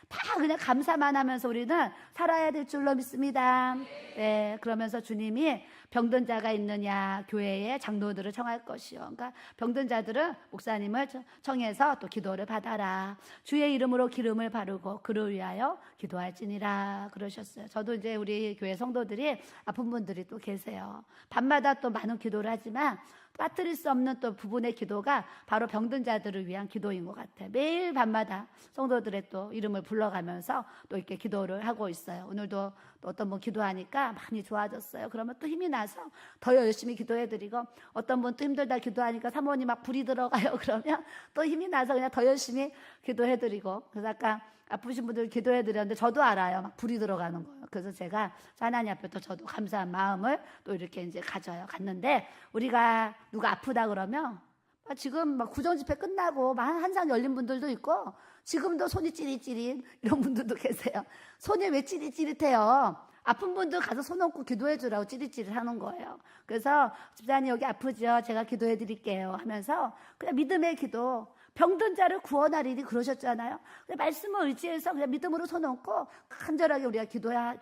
다 그냥 감사만 하면서 우리는 살아야 될 줄로 믿습니다. 네, 그러면서 주님이 병든 자가 있느냐 교회에 장로들을 청할 것이요. 그러니까 병든 자들은 목사님을 청해서 또 기도를 받아라. 주의 이름으로 기름을 바르고 그를 위하여 기도할지니라 그러셨어요. 저도 이제 우리 교회 성도들이 아픈 분들이 또 계세요. 밤마다 또 많은 기도를 하지만 빠뜨릴 수 없는 또 부분의 기도가 바로 병든 자들을 위한 기도인 것 같아요. 매일 밤마다 성도들의 또 이름을 불러가면서 또 이렇게 기도를 하고 있어요. 오늘도 또 어떤 분 기도하니까 많이 좋아졌어요. 그러면 또 힘이 나서 더 열심히 기도해드리고, 어떤 분 또 힘들다 기도하니까 사모님 막 불이 들어가요. 그러면 또 힘이 나서 그냥 더 열심히 기도해드리고, 그래서 아까 아프신 분들 기도해드렸는데 저도 알아요. 막 불이 들어가는 거예요. 그래서 제가 하나님 앞에 또 저도 감사한 마음을 또 이렇게 이제 갔는데, 우리가 누가 아프다 그러면 지금 막 구정 집회 끝나고 한상 열린 분들도 있고 지금도 손이 찌릿찌릿 이런 분들도 계세요. 손이 왜 찌릿찌릿해요? 아픈 분들 가서 손 얹고 기도해 주라고 찌릿찌릿 하는 거예요. 그래서 집사님 여기 아프죠? 제가 기도해 드릴게요 하면서 그냥 믿음의 기도, 병든 자를 구원하리니 그러셨잖아요. 그냥 말씀을 의지해서 그냥 믿음으로 손 얹고 간절하게 우리가 기도해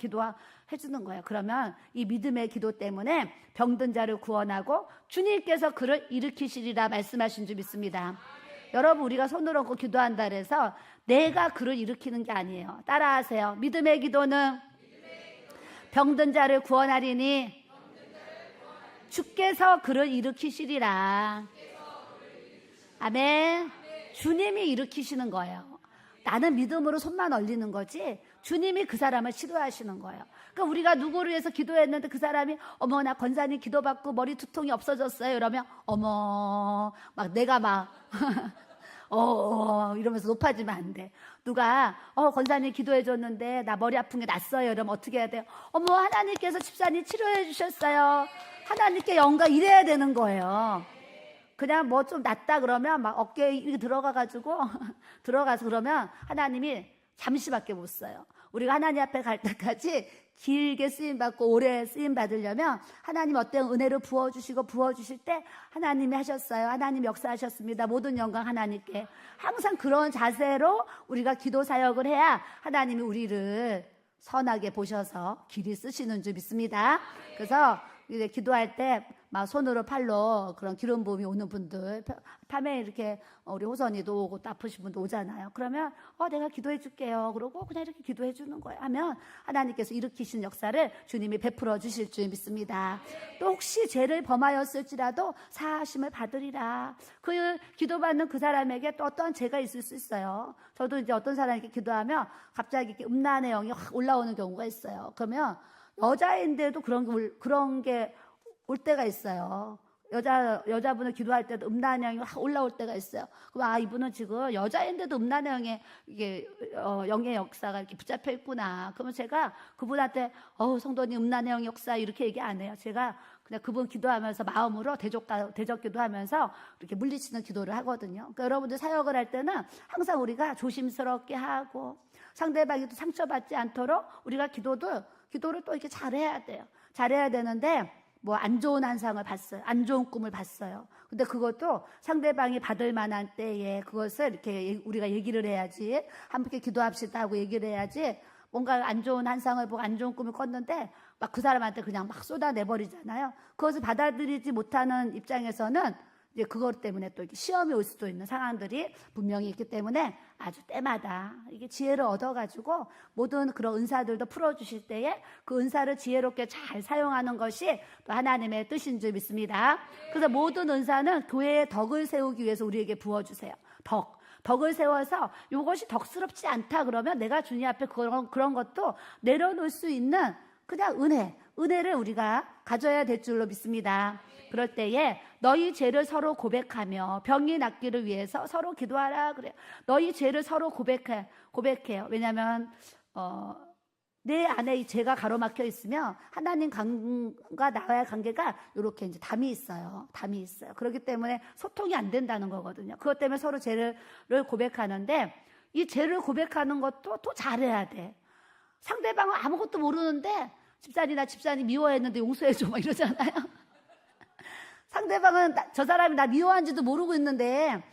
주는 거예요. 그러면 이 믿음의 기도 때문에 병든 자를 구원하고 주님께서 그를 일으키시리라 말씀하신 줄 믿습니다. 여러분, 우리가 손을 얹고 기도한다 그래서 내가 그를 일으키는 게 아니에요. 따라하세요. 믿음의 기도는 병든 자를 구원하리니 주께서 그를 일으키시리라. 아멘. 주님이 일으키시는 거예요. 나는 믿음으로 손만 올리는 거지 주님이 그 사람을 치료하시는 거예요. 그러니까 우리가 누구를 위해서 기도했는데 그 사람이 어머 나 권사님 기도받고 머리 두통이 없어졌어요. 이러면 어머 막 내가 막 이러면서 높아지면 안 돼. 누가 권사님 기도해 줬는데 나 머리 아픈 게 났어요. 이러면 어떻게 해야 돼요? 어머 하나님께서 집사님 치료해 주셨어요. 하나님께 영광 이래야 되는 거예요. 그냥 뭐 좀 낫다 그러면 막 어깨에 이렇게 들어가가지고 들어가서 그러면 하나님이 잠시밖에 못 써요. 우리가 하나님 앞에 갈 때까지 길게 쓰임받고 오래 쓰임받으려면 하나님 어떤 은혜를 부어주실 때 하나님이 하셨어요. 하나님 역사하셨습니다. 모든 영광 하나님께. 항상 그런 자세로 우리가 기도 사역을 해야 하나님이 우리를 선하게 보셔서 길이 쓰시는 줄 믿습니다. 그래서 이제 기도할 때 막 손으로 팔로 그런 기름 부음이 오는 분들, 밤에 이렇게 우리 호선이도 오고 또 아프신 분도 오잖아요. 그러면 내가 기도해 줄게요. 그러고 그냥 이렇게 기도해 주는 거예요. 하면 하나님께서 일으키신 역사를 주님이 베풀어 주실 줄 믿습니다. 또 혹시 죄를 범하였을지라도 사하심을 받으리라. 그 기도받는 그 사람에게 또 어떠한 죄가 있을 수 있어요. 저도 이제 어떤 사람에게 기도하면 갑자기 이렇게 음란의 영이 확 올라오는 경우가 있어요. 그러면 여자인데도 그런 게 올 때가 있어요. 여자분을 기도할 때도 음란의 영이 확 올라올 때가 있어요. 그럼 이분은 지금 여자인데도 음란의 영에 이게 영의 역사가 이렇게 붙잡혀 있구나. 그러면 제가 그분한테 성도님 음란의 영 역사 이렇게 얘기 안 해요. 제가 그냥 그분 기도하면서 마음으로 대적 기도하면서 이렇게 물리치는 기도를 하거든요. 그러니까 여러분들 사역을 할 때는 항상 우리가 조심스럽게 하고 상대방이 또 상처받지 않도록 우리가 기도를 또 이렇게 잘해야 돼요. 잘해야 되는데 뭐 안 좋은 환상을 봤어요. 안 좋은 꿈을 봤어요. 근데 그것도 상대방이 받을 만한 때에 그것을 이렇게 우리가 얘기를 해야지. 함께 기도합시다 하고 얘기를 해야지. 뭔가 안 좋은 환상을 보고 안 좋은 꿈을 꿨는데 막 그 사람한테 그냥 막 쏟아내버리잖아요. 그것을 받아들이지 못하는 입장에서는 이제 그것 때문에 또 이렇게 시험이 올 수도 있는 상황들이 분명히 있기 때문에 아주 때마다 이게 지혜를 얻어가지고 모든 그런 은사들도 풀어주실 때에 그 은사를 지혜롭게 잘 사용하는 것이 또 하나님의 뜻인 줄 믿습니다. 그래서 모든 은사는 교회의 덕을 세우기 위해서 우리에게 부어주세요. 덕을 세워서 이것이 덕스럽지 않다 그러면 내가 주님 앞에 그런 것도 내려놓을 수 있는 그냥 은혜를 우리가 가져야 될 줄로 믿습니다. 그럴 때에 너희 죄를 서로 고백하며 병이 낫기를 위해서 서로 기도하라 그래요. 너희 죄를 서로 고백해요. 왜냐하면 내 안에 이 죄가 가로막혀 있으면 하나님과 나와의 관계가 이렇게 이제 담이 있어요. 그렇기 때문에 소통이 안 된다는 거거든요. 그것 때문에 서로 죄를 고백하는데 이 죄를 고백하는 것도 또 잘해야 돼. 상대방은 아무것도 모르는데 집사님 미워했는데 용서해줘 막 이러잖아요. 상대방은 저 사람이 나 미워한지도 모르고 있는데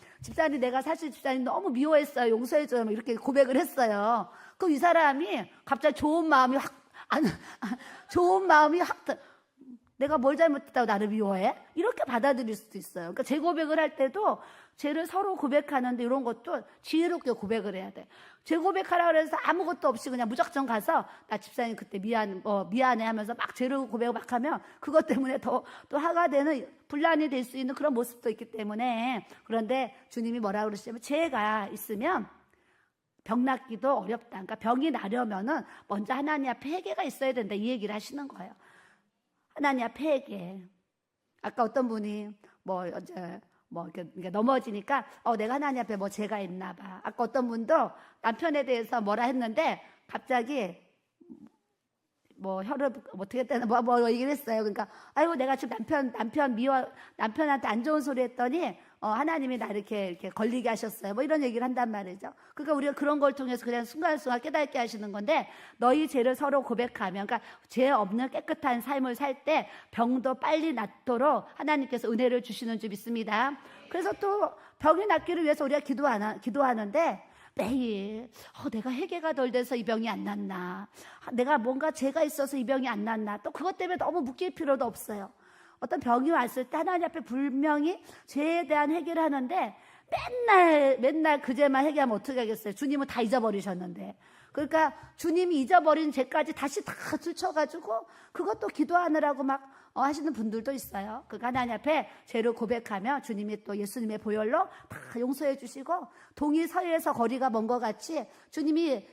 내가 사실 집사님 너무 미워했어요. 용서해줘요. 막 이렇게 고백을 했어요. 그럼 이 사람이 갑자기 좋은 마음이 내가 뭘 잘못했다고 나를 미워해? 이렇게 받아들일 수도 있어요. 그러니까 제 고백을 할 때도 죄를 서로 고백하는데 이런 것도 지혜롭게 고백을 해야 돼. 제 고백하라 그래서 아무것도 없이 그냥 무작정 가서 나 집사님 그때 미안해 하면서 막 죄를 고백을 막 하면 그것 때문에 또 화가 되는 분란이 될 수 있는 그런 모습도 있기 때문에 그런데 주님이 뭐라고 그러시냐면 죄가 있으면 병 낫기도 어렵다. 그러니까 병이 나려면은 먼저 하나님 앞에 회개가 있어야 된다. 이 얘기를 하시는 거예요. 하나님 앞에 회개. 아까 어떤 분이 이렇게 넘어지니까 내가 하나님 앞에 뭐 죄가 있나 봐. 아까 어떤 분도 남편에 대해서 뭐라 했는데 갑자기 혀를 어떻게 했다는 얘기를 했어요. 그러니까 아이고 내가 지금 남편한테 안 좋은 소리 했더니 하나님이 나 이렇게 걸리게 하셨어요. 이런 얘기를 한단 말이죠. 그러니까 우리가 그런 걸 통해서 그냥 순간순간 깨닫게 하시는 건데 너희 죄를 서로 고백하면 그러니까 죄 없는 깨끗한 삶을 살 때 병도 빨리 낫도록 하나님께서 은혜를 주시는 줄 믿습니다. 그래서 또 병이 낫기를 위해서 우리가 기도하는데 매일 내가 회개가 덜 돼서 이 병이 안 낫나, 내가 뭔가 죄가 있어서 이 병이 안 낫나, 또 그것 때문에 너무 묶일 필요도 없어요. 어떤 병이 왔을 때 하나님 앞에 분명히 죄에 대한 회개를 하는데 맨날 그 죄만 회개하면 어떻게 하겠어요? 주님은 다 잊어버리셨는데. 그러니까 주님이 잊어버린 죄까지 다시 다 들춰가지고 그것도 기도하느라고 막 하시는 분들도 있어요. 그러니까 하나님 앞에 죄를 고백하면 주님이 또 예수님의 보혈로 다 용서해 주시고 동이 서해에서 거리가 먼 것 같이 주님이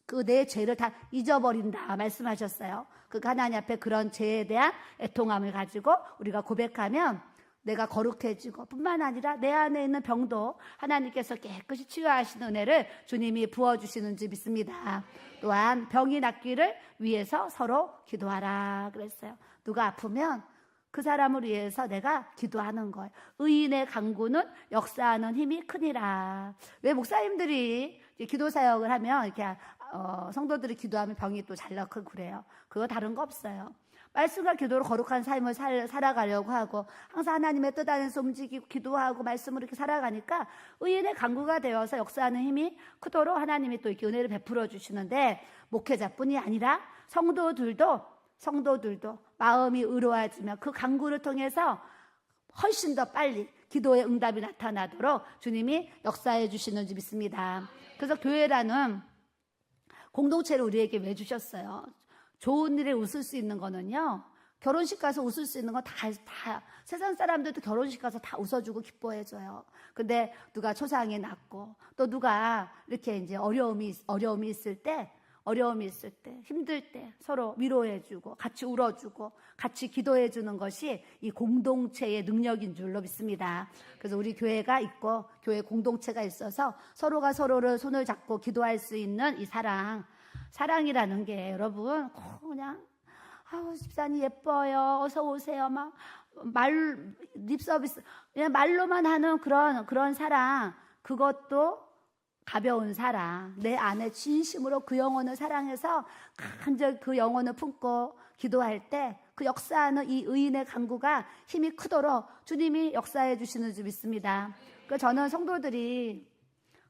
그 내 죄를 다 잊어버린다 말씀하셨어요. 그 하나님 앞에 그런 죄에 대한 애통함을 가지고 우리가 고백하면 내가 거룩해지고 뿐만 아니라 내 안에 있는 병도 하나님께서 깨끗이 치유하시는 은혜를 주님이 부어주시는 줄 믿습니다. 또한 병이 낫기를 위해서 서로 기도하라 그랬어요. 누가 아프면 그 사람을 위해서 내가 기도하는 거예요. 의인의 간구는 역사하는 힘이 크니라. 왜 목사님들이 기도 사역을 하면 이렇게 성도들이 기도하면 병이 또 잘 낫고 그래요. 그거 다른 거 없어요. 말씀과 기도로 거룩한 삶을 살아가려고 하고 항상 하나님의 뜻 안에서 움직이고 기도하고 말씀으로 이렇게 살아가니까 의인의 간구가 되어서 역사하는 힘이 크도록 하나님이 또 이렇게 은혜를 베풀어 주시는데 목회자뿐이 아니라 성도들도 마음이 의로워지면 그 간구를 통해서 훨씬 더 빨리 기도의 응답이 나타나도록 주님이 역사해 주시는 줄 믿습니다. 그래서 교회라는 공동체를 우리에게 왜 주셨어요? 좋은 일에 웃을 수 있는 거는요, 결혼식 가서 웃을 수 있는 거 다 세상 사람들도 결혼식 가서 다 웃어주고 기뻐해줘요. 근데 누가 초상이 났고 또 누가 이렇게 이제 어려움이 있을 때 힘들 때 서로 위로해주고 같이 울어주고 같이 기도해주는 것이 이 공동체의 능력인 줄로 믿습니다. 그래서 우리 교회가 있고 교회 공동체가 있어서 서로가 서로를 손을 잡고 기도할 수 있는 이 사랑이라는 게 여러분 그냥 집사님 예뻐요 어서 오세요 막 립서비스 그냥 말로만 하는 그런 사랑, 그것도 가벼운 사랑, 내 안에 진심으로 그 영혼을 사랑해서 간절히 그 영혼을 품고 기도할 때 그 역사하는 이 의인의 간구가 힘이 크도록 주님이 역사해 주시는 줄 믿습니다. 그러니까 저는 성도들이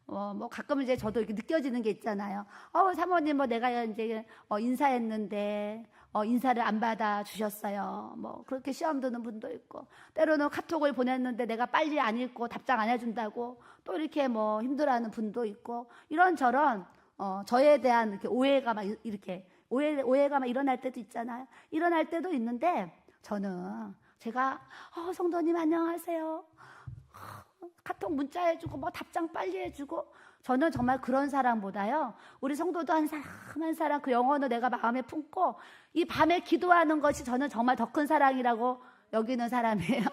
뭐 가끔 이제 저도 이렇게 느껴지는 게 있잖아요. 사모님 내가 이제 인사했는데 인사를 안 받아 주셨어요. 그렇게 시험 드는 분도 있고, 때로는 카톡을 보냈는데 내가 빨리 안 읽고 답장 안 해준다고 또 이렇게 힘들어하는 분도 있고, 이런저런 저에 대한 이렇게 오해가 막 일어날 때도 있잖아요. 일어날 때도 있는데 저는 제가 성도님 안녕하세요. 카톡 문자 해주고 답장 빨리 해주고, 저는 정말 그런 사람보다요 우리 성도도 한 사람 그 영혼을 내가 마음에 품고 이 밤에 기도하는 것이 저는 정말 더 큰 사랑이라고 여기는 사람이에요.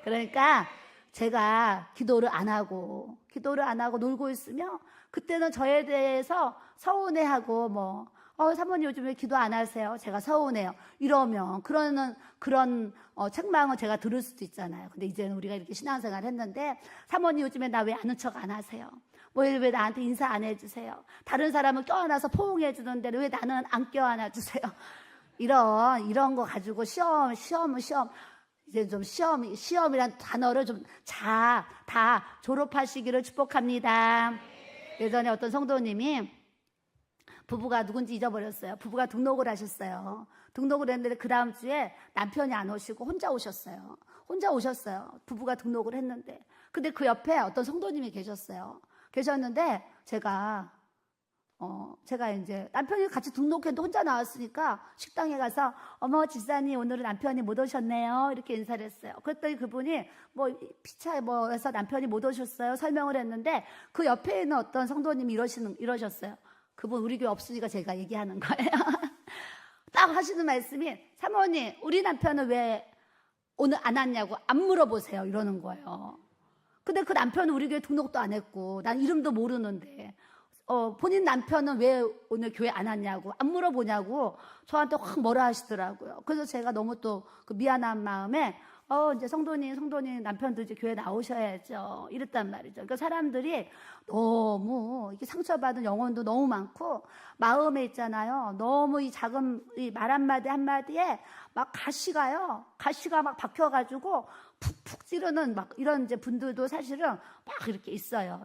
그러니까 제가 기도를 안 하고 놀고 있으면 그때는 저에 대해서 서운해하고 사모님 요즘 왜 기도 안 하세요? 제가 서운해요. 이러면 그런 책망을 제가 들을 수도 있잖아요. 근데 이제는 우리가 이렇게 신앙생활 했는데, 사모님 요즘에 나 왜 아는 척 안 하세요? 왜 나한테 인사 안 해주세요? 다른 사람은 껴안아서 포옹해 주는데 왜 나는 안 껴안아 주세요? 이런 거 가지고 시험 이제 좀 시험이란 단어를 좀 다 졸업하시기를 축복합니다. 예전에 어떤 성도님이 부부가 누군지 잊어버렸어요. 부부가 등록을 하셨어요. 등록을 했는데 그 다음 주에 남편이 안 오시고 혼자 오셨어요. 부부가 등록을 했는데. 근데 그 옆에 어떤 성도님이 계셨는데 제가 이제 남편이 같이 등록했는데 혼자 나왔으니까 식당에 가서 어머 집사님 오늘은 남편이 못 오셨네요 이렇게 인사를 했어요. 그랬더니 그분이 피차에 해서 남편이 못 오셨어요 설명을 했는데, 그 옆에 있는 어떤 성도님이 이러셨어요. 그분 우리 교회 없으니까 제가 얘기하는 거예요. 딱 하시는 말씀이, 사모님 우리 남편은 왜 오늘 안 왔냐고 안 물어보세요 이러는 거예요. 근데 그 남편은 우리 교회 등록도 안 했고 난 이름도 모르는데 본인 남편은 왜 오늘 교회 안 왔냐고 안 물어보냐고 저한테 확 뭐라 하시더라고요. 그래서 제가 너무 또 그 미안한 마음에 이제 성도님 남편도 이제 교회 나오셔야죠 이랬단 말이죠. 그러니까 사람들이 너무 이게 상처받은 영혼도 너무 많고 마음에 있잖아요. 너무 이 작은 이 말 한마디에 막 가시가 막 박혀가지고 푹푹 찌르는 막 이런 이제 분들도 사실은 막 이렇게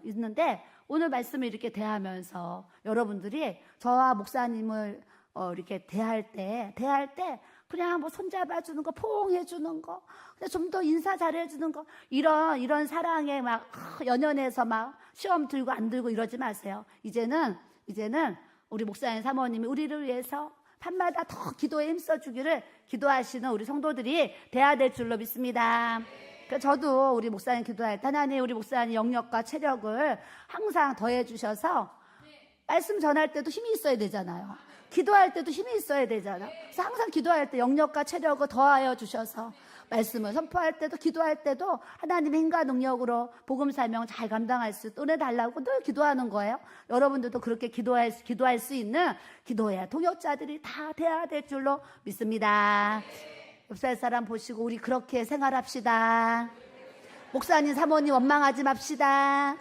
있는데, 오늘 말씀을 이렇게 대하면서 여러분들이 저와 목사님을 이렇게 대할 때 그냥 손잡아주는 거, 포옹해주는 거, 그냥 좀 더 인사 잘해주는 거, 이런 사랑에 막 연연해서 막 시험 들고 안 들고 이러지 마세요. 이제는 우리 목사님 사모님이 우리를 위해서 밤마다 더 기도에 힘써주기를 기도하시는 우리 성도들이 돼야 될 줄로 믿습니다. 저도 우리 목사님 기도할 때 하나님 우리 목사님 영역과 체력을 항상 더해 주셔서 말씀 전할 때도 힘이 있어야 되잖아요. 기도할 때도 힘이 있어야 되잖아요. 그래서 항상 기도할 때 영력과 체력을 더하여 주셔서 말씀을 선포할 때도 기도할 때도 하나님의 힘과 능력으로 복음 설명 잘 감당할 수 있도록 은혜 달라고 늘 기도하는 거예요. 여러분들도 그렇게 기도할 수 있는 기도의 동역자들이 다 돼야 될 줄로 믿습니다. 옆살 사람 보시고 우리 그렇게 생활합시다. 목사님 사모님 원망하지 맙시다.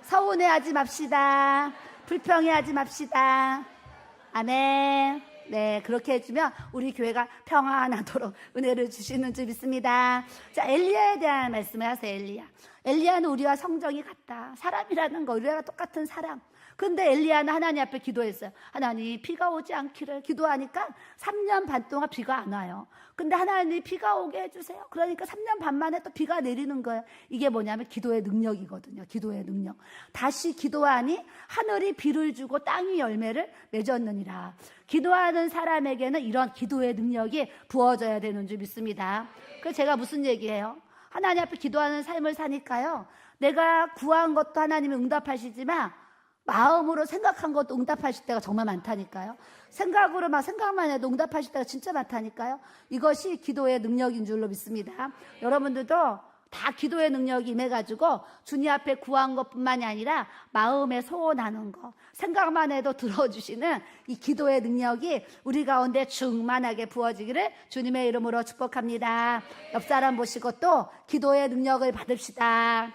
서운해하지 맙시다. 불평해하지 맙시다. 아멘. 네, 그렇게 해주면 우리 교회가 평안하도록 은혜를 주시는 줄 믿습니다. 자, 엘리야에 대한 말씀을 하세요. 엘리야는 우리와 성정이 같다. 사람이라는 거 우리와 똑같은 사람. 근데 엘리야는 하나님 앞에 기도했어요. 하나님 비가 오지 않기를. 기도하니까 3년 반 동안 비가 안 와요. 근데 하나님 비가 오게 해주세요. 그러니까 3년 반 만에 또 비가 내리는 거예요. 이게 뭐냐면 기도의 능력이거든요. 기도의 능력. 다시 기도하니 하늘이 비를 주고 땅이 열매를 맺었느니라. 기도하는 사람에게는 이런 기도의 능력이 부어져야 되는 줄 믿습니다. 그래서 제가 무슨 얘기예요? 하나님 앞에 기도하는 삶을 사니까요. 내가 구한 것도 하나님이 응답하시지만 마음으로 생각한 것도 응답하실 때가 정말 많다니까요. 생각만 해도 응답하실 때가 진짜 많다니까요. 이것이 기도의 능력인 줄로 믿습니다. 여러분들도 다 기도의 능력이 임해가지고 주님 앞에 구한 것뿐만이 아니라 마음에 소원하는 것, 생각만 해도 들어주시는 이 기도의 능력이 우리 가운데 충만하게 부어지기를 주님의 이름으로 축복합니다. 옆 사람 보시고 또 기도의 능력을 받읍시다.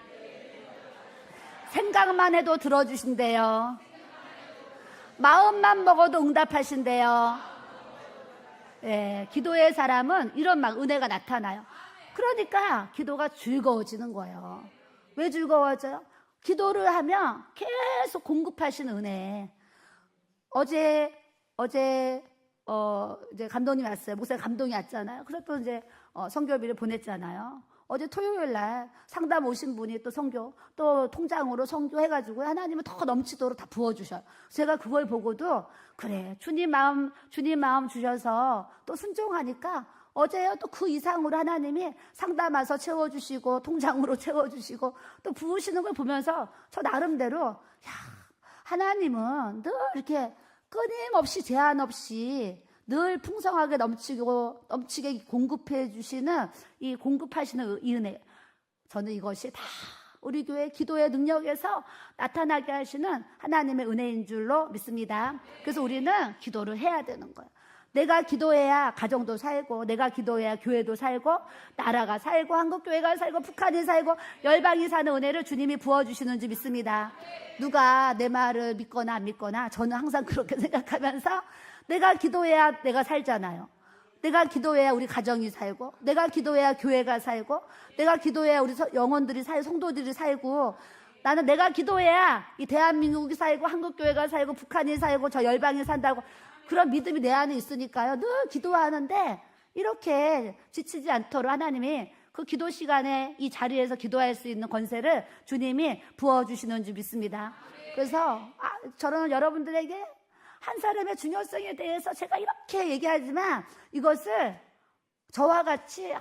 생각만 해도 들어주신대요. 마음만 먹어도 응답하신대요. 예, 기도의 사람은 이런 막 은혜가 나타나요. 그러니까 기도가 즐거워지는 거예요. 왜 즐거워져요? 기도를 하면 계속 공급하시는 은혜. 어제 이제 감독님이 왔어요. 목사님 감동이 왔잖아요. 그래서 또 이제 선교비를 보냈잖아요. 어제 토요일 날 상담 오신 분이 또 선교, 또 통장으로 선교해가지고 하나님은 더 넘치도록 다 부어주셔요. 제가 그걸 보고도 그래, 주님 마음 주셔서 또 순종하니까 어제요 또 그 이상으로 하나님이 상담 와서 채워주시고 통장으로 채워주시고 또 부으시는 걸 보면서 저 나름대로 하나님은 늘 이렇게 끊임없이 제한 없이 늘 풍성하게 넘치게 공급해 주시는 이 공급하시는 이 은혜. 저는 이것이 다 우리 교회 기도의 능력에서 나타나게 하시는 하나님의 은혜인 줄로 믿습니다. 그래서 우리는 기도를 해야 되는 거예요. 내가 기도해야 가정도 살고, 내가 기도해야 교회도 살고, 나라가 살고, 한국교회가 살고, 북한이 살고, 열방이 사는 은혜를 주님이 부어주시는 줄 믿습니다. 누가 내 말을 믿거나 안 믿거나 저는 항상 그렇게 생각하면서 내가 기도해야 내가 살잖아요. 내가 기도해야 우리 가정이 살고, 내가 기도해야 교회가 살고, 내가 기도해야 우리 영혼들이 살고, 성도들이 살고, 나는 내가 기도해야 이 대한민국이 살고, 한국교회가 살고, 북한이 살고, 저 열방이 산다고 그런 믿음이 내 안에 있으니까요. 늘 기도하는데 이렇게 지치지 않도록 하나님이 그 기도 시간에 이 자리에서 기도할 수 있는 권세를 주님이 부어주시는 줄 믿습니다. 그래서 저는 여러분들에게 한 사람의 중요성에 대해서 제가 이렇게 얘기하지만 이것을 저와 같이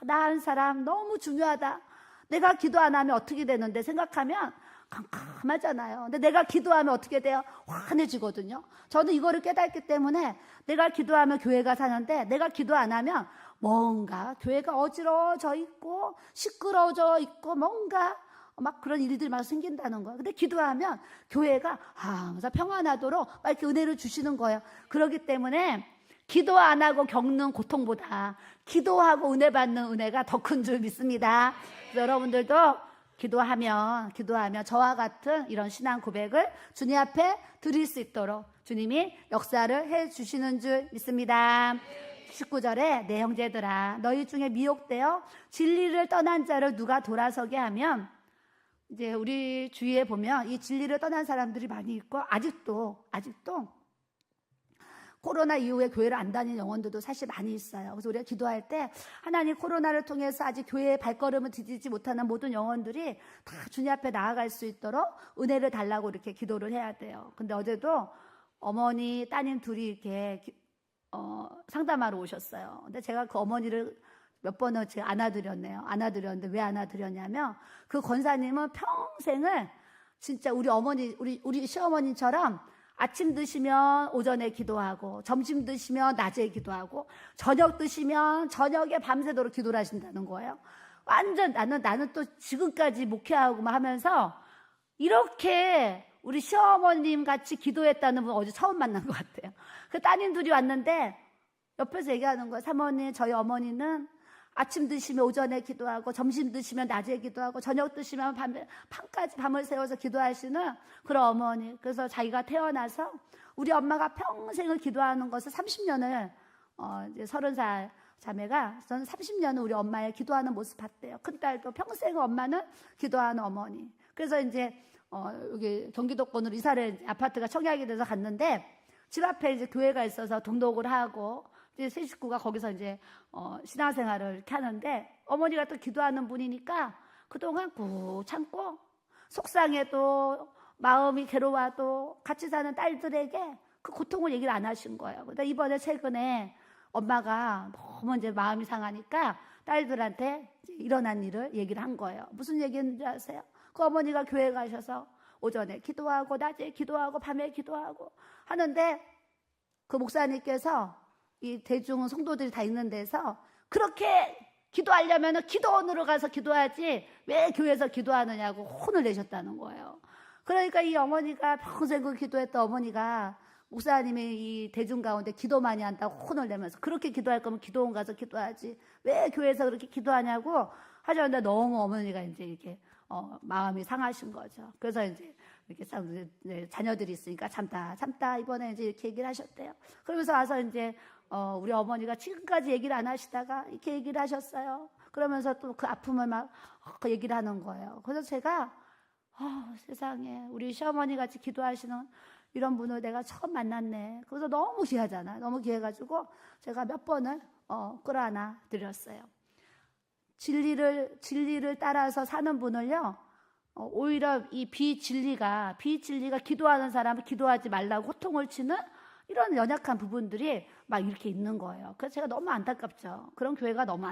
나 한 사람 너무 중요하다. 내가 기도 안 하면 어떻게 되는데 생각하면 깜깜하잖아요. 근데 내가 기도하면 어떻게 돼요? 환해지거든요. 저는 이거를 깨닫기 때문에 내가 기도하면 교회가 사는데 내가 기도 안 하면 뭔가 교회가 어지러워져 있고 시끄러워져 있고 뭔가 막 그런 일들이 막 생긴다는 거예요. 근데 기도하면 교회가 항상 평안하도록 막 이렇게 은혜를 주시는 거예요. 그렇기 때문에 기도 안 하고 겪는 고통보다 기도하고 은혜 받는 은혜가 더 큰 줄 믿습니다. 그래서 여러분들도 기도하면 저와 같은 이런 신앙 고백을 주님 앞에 드릴 수 있도록 주님이 역사를 해 주시는 줄 믿습니다. 19절에 내 형제들아 너희 중에 미혹되어 진리를 떠난 자를 누가 돌아서게 하면, 이제 우리 주위에 보면 이 진리를 떠난 사람들이 많이 있고 아직도 코로나 이후에 교회를 안 다니는 영혼들도 사실 많이 있어요. 그래서 우리가 기도할 때 하나님 코로나를 통해서 아직 교회의 발걸음을 디디지 못하는 모든 영혼들이 다 주님 앞에 나아갈 수 있도록 은혜를 달라고 이렇게 기도를 해야 돼요. 근데 어제도 어머니 따님 둘이 이렇게 상담하러 오셨어요. 근데 제가 그 어머니를 몇 번을 제가 안아드렸는데 왜 안아드렸냐면 그 권사님은 평생을 진짜 우리 어머니, 우리 시어머니처럼 아침 드시면 오전에 기도하고, 점심 드시면 낮에 기도하고, 저녁 드시면 저녁에 밤새도록 기도를 하신다는 거예요. 완전 나는 또 지금까지 목회하고 하면서 이렇게 우리 시어머님 같이 기도했다는 분 어제 처음 만난 것 같아요. 그 따님들이 왔는데 옆에서 얘기하는 거예요. 사모님, 저희 어머니는 아침 드시면 오전에 기도하고, 점심 드시면 낮에 기도하고, 저녁 드시면 밤까지 밤을 새워서 기도하시는 그런 어머니. 그래서 자기가 태어나서 우리 엄마가 평생을 기도하는 것을 30년을 이제 30살 자매가 저는 30년을 우리 엄마의 기도하는 모습 봤대요. 큰딸도 평생 엄마는 기도하는 어머니. 그래서 이제 여기 경기도권으로 이사를 아파트가 청약이 돼서 갔는데 집 앞에 이제 교회가 있어서 등록을 하고 이제 세 식구가 거기서 이제 신앙생활을 이렇게 하는데 어머니가 또 기도하는 분이니까 그동안 꾹 참고 속상해도 마음이 괴로워도 같이 사는 딸들에게 그 고통을 얘기를 안 하신 거예요. 그러다 이번에 최근에 엄마가 너무 이제 마음이 상하니까 딸들한테 일어난 일을 얘기를 한 거예요. 무슨 얘기인지 아세요? 그 어머니가 교회 가셔서 오전에 기도하고 낮에 기도하고 밤에 기도하고 하는데 그 목사님께서 이 대중 성도들이 다 있는 데서 그렇게 기도하려면 기도원으로 가서 기도하지 왜 교회에서 기도하느냐고 혼을 내셨다는 거예요. 그러니까 이 어머니가 평생 그 기도했던 어머니가 목사님이 이 대중 가운데 기도 많이 한다고 혼을 내면서 그렇게 기도할 거면 기도원 가서 기도하지 왜 교회에서 그렇게 기도하냐고 하셨는데 너무 어머니가 이제 이렇게 마음이 상하신 거죠. 그래서 이제 이렇게 자녀들이 있으니까 참다 이번에 이제 이렇게 얘기를 하셨대요. 그러면서 와서 이제 우리 어머니가 지금까지 얘기를 안 하시다가 이렇게 얘기를 하셨어요. 그러면서 또 그 아픔을 막 그 얘기를 하는 거예요. 그래서 제가 세상에 우리 시어머니 같이 기도하시는 이런 분을 내가 처음 만났네. 그래서 너무 귀하잖아요. 너무 귀해가지고 제가 몇 번을 끌어안아 드렸어요. 진리를 따라서 사는 분을요, 오히려 이 비진리가 기도하는 사람을 기도하지 말라고 호통을 치는 이런 연약한 부분들이 막 이렇게 있는 거예요. 그래서 제가 너무 안타깝죠. 그런 교회가 너무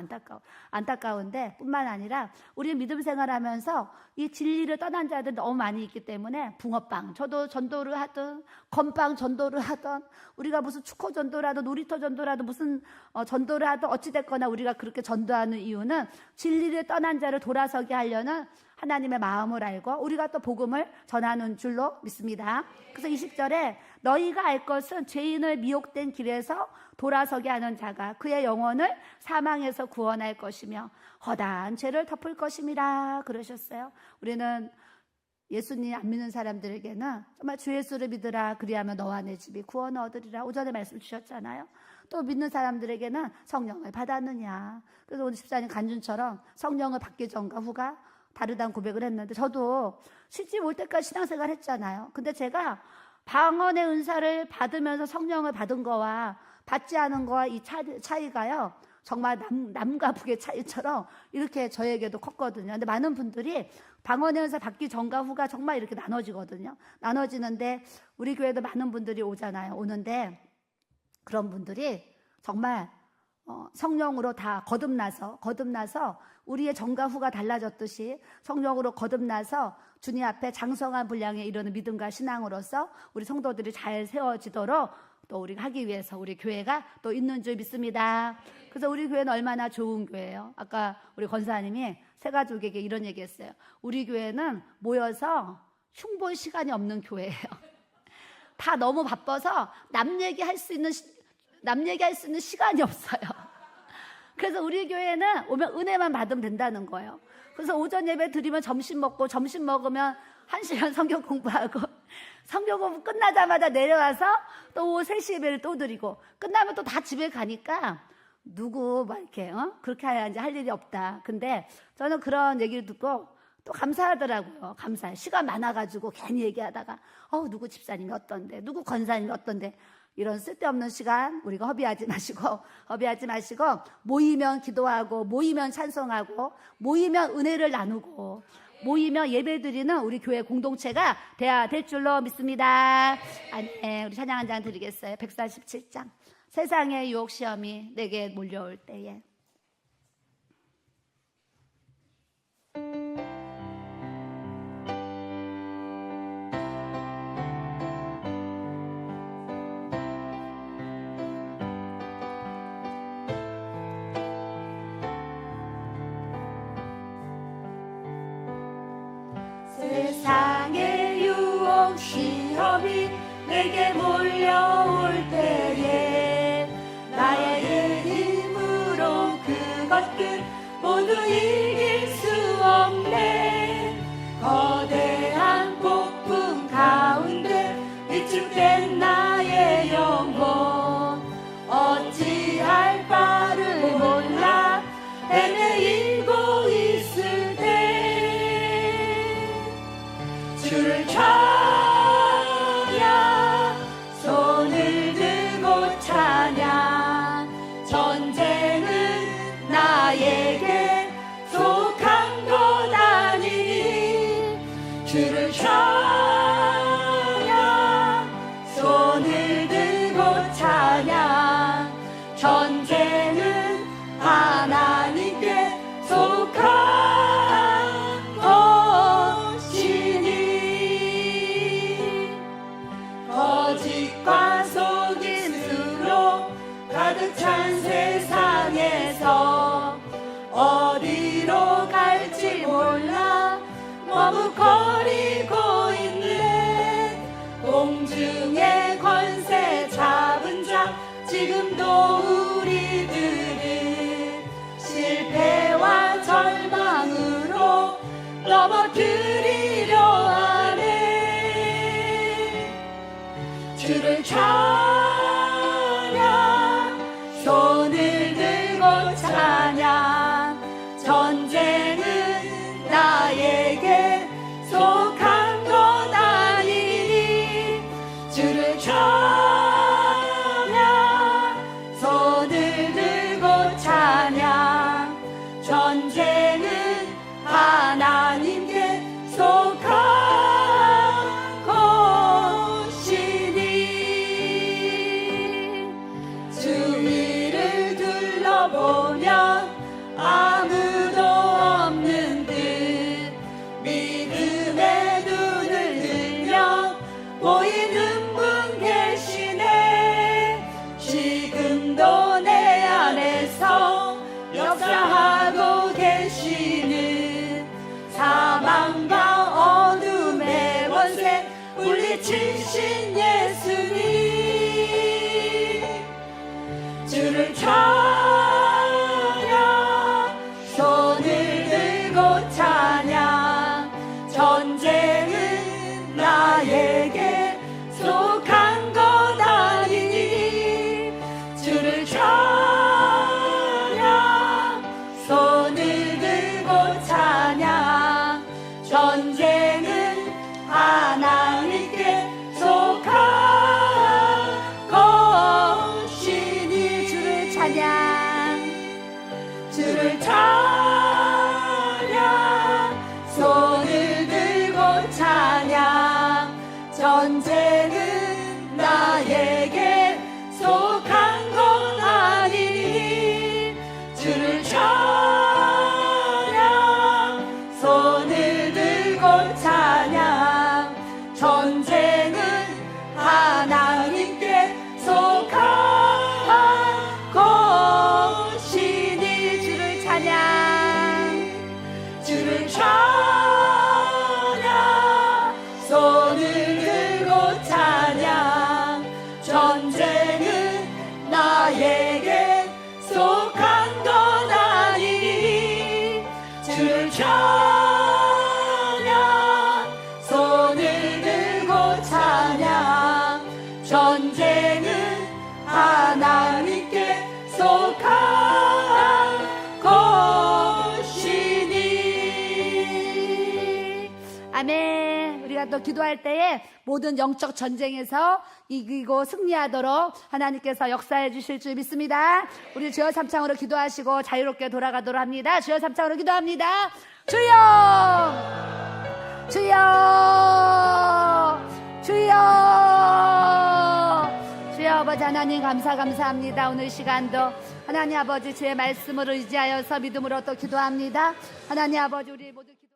안타까운데 뿐만 아니라 우리 믿음 생활하면서 이 진리를 떠난 자들이 너무 많이 있기 때문에 붕어빵, 저도 전도를 하든 건빵 전도를 하든 우리가 무슨 축호 전도를 하든 놀이터 전도를 하든 무슨 전도를 하든 어찌됐거나 우리가 그렇게 전도하는 이유는 진리를 떠난 자를 돌아서게 하려는 하나님의 마음을 알고 우리가 또 복음을 전하는 줄로 믿습니다. 그래서 20절에 너희가 알 것은 죄인을 미혹된 길에서 돌아서게 하는 자가 그의 영혼을 사망에서 구원할 것이며 허다한 죄를 덮을 것임이라 그러셨어요. 우리는 예수님 안 믿는 사람들에게는 정말 주 예수를 믿으라 그리하면 너와 내 집이 구원을 얻으리라 오전에 말씀 주셨잖아요. 또 믿는 사람들에게는 성령을 받았느냐. 그래서 오늘 집사님 간증처럼 성령을 받기 전과 후가 다르다는 고백을 했는데 저도 시집 올 때까지 신앙생활 했잖아요. 근데 제가 방언의 은사를 받으면서 성령을 받은 거와 받지 않은 거와 이 차이가요 정말 남과 북의 차이처럼 이렇게 저에게도 컸거든요. 근데 많은 분들이 방언의 은사 받기 전과 후가 정말 이렇게 나눠지거든요. 나눠지는데 우리 교회도 많은 분들이 오는데 그런 분들이 정말 성령으로 다 거듭나서 우리의 전과 후가 달라졌듯이 성령으로 거듭나서 주님 앞에 장성한 분량에 이르는 믿음과 신앙으로서 우리 성도들이 잘 세워지도록 또 우리가 하기 위해서 우리 교회가 또 있는 줄 믿습니다. 그래서 우리 교회는 얼마나 좋은 교회예요. 아까 우리 권사님이 새가족에게 이런 얘기했어요. 우리 교회는 모여서 흉볼 시간이 없는 교회예요. 다 너무 바빠서 남 얘기할 수 있는 시간이 없어요. 그래서 우리 교회는 오면 은혜만 받으면 된다는 거예요. 그래서 오전 예배 드리면 점심 먹으면 1시간 성경 공부하고 성경 공부 끝나자마자 내려와서 또 오후 3시 예배를 또 드리고 끝나면 또 다 집에 가니까 누구 막 이렇게 그렇게 해야지 할 일이 없다. 근데 저는 그런 얘기를 듣고 또 감사하더라고요. 감사해. 시간 많아가지고 괜히 얘기하다가 누구 집사님이 어떤데 누구 권사님이 어떤데 이런 쓸데없는 시간 우리가 허비하지 마시고 모이면 기도하고 모이면 찬송하고 모이면 은혜를 나누고 모이면 예배드리는 우리 교회 공동체가 돼야 될 줄로 믿습니다. 우리 찬양 한 장 드리겠어요. 147장 세상의 유혹 시험이 내게 몰려올 때에 것들 모두 이길 수 없네. 거대한 폭풍 가운데 위축된 나의 영혼 어찌할 바를 몰라 헤매이고 있을 때 주를 찬양 손을 들고 찬양 전쟁은 나에게 속한 것 아니니 주를 찬양 손을 들고 찬양 전쟁은 하나님께 속한 것이니 거짓과 속임수로 가득 찬 세상에서 어디로 갈지 몰라 머뭇거리고 있네. 공중의 권세 잡은 자 지금도 우리들은 실패와 절망으로 넘어뜨리려 하네. 주를 찬양 손을 들고 찬양 전쟁은 나에게 속한 것 아니니 주를 찬양 손을 들고 찬양 전쟁은 하나님께 속한 것이니 주위를 둘러보면 아무도 없는 듯 믿음의 눈을 들면 보이는 분 계시네. 지금도 내 안에서 역사하고 계시는 사망과 어둠의 권세 물리치신 예수님 주를 찬양 손을 들고 찬양 전쟁은 나에게 속한 것 아니니 주를 찬양 손을 들고 찬양 전쟁은 하나님께 속한 것이니 주를 찬양 주를 찬양 손을 들고 찬양 전쟁은 나에게 속한 것 아니니 주를 찬양 손을 들고 찬양 전쟁은 하나님께 속한 것이니 주를 찬양 주를 찬양 손을 들고 찬양 전쟁은 나에게 속한 것 아니니 주를 찬양 손을 들고 찬양 전쟁은 하나님께 속한 것이니 아멘. 우리가 또 기도할 때에 모든 영적 전쟁에서 이기고 승리하도록 하나님께서 역사해 주실 줄 믿습니다. 우리 주여 삼창으로 기도하시고 자유롭게 돌아가도록 합니다. 주여 삼창으로 기도합니다. 주여 주여 주여 주여 아버지 하나님 감사합니다. 오늘 시간도 하나님 아버지 주의 말씀으로 의지하여서 믿음으로 또 기도합니다. 하나님 아버지 우리 모두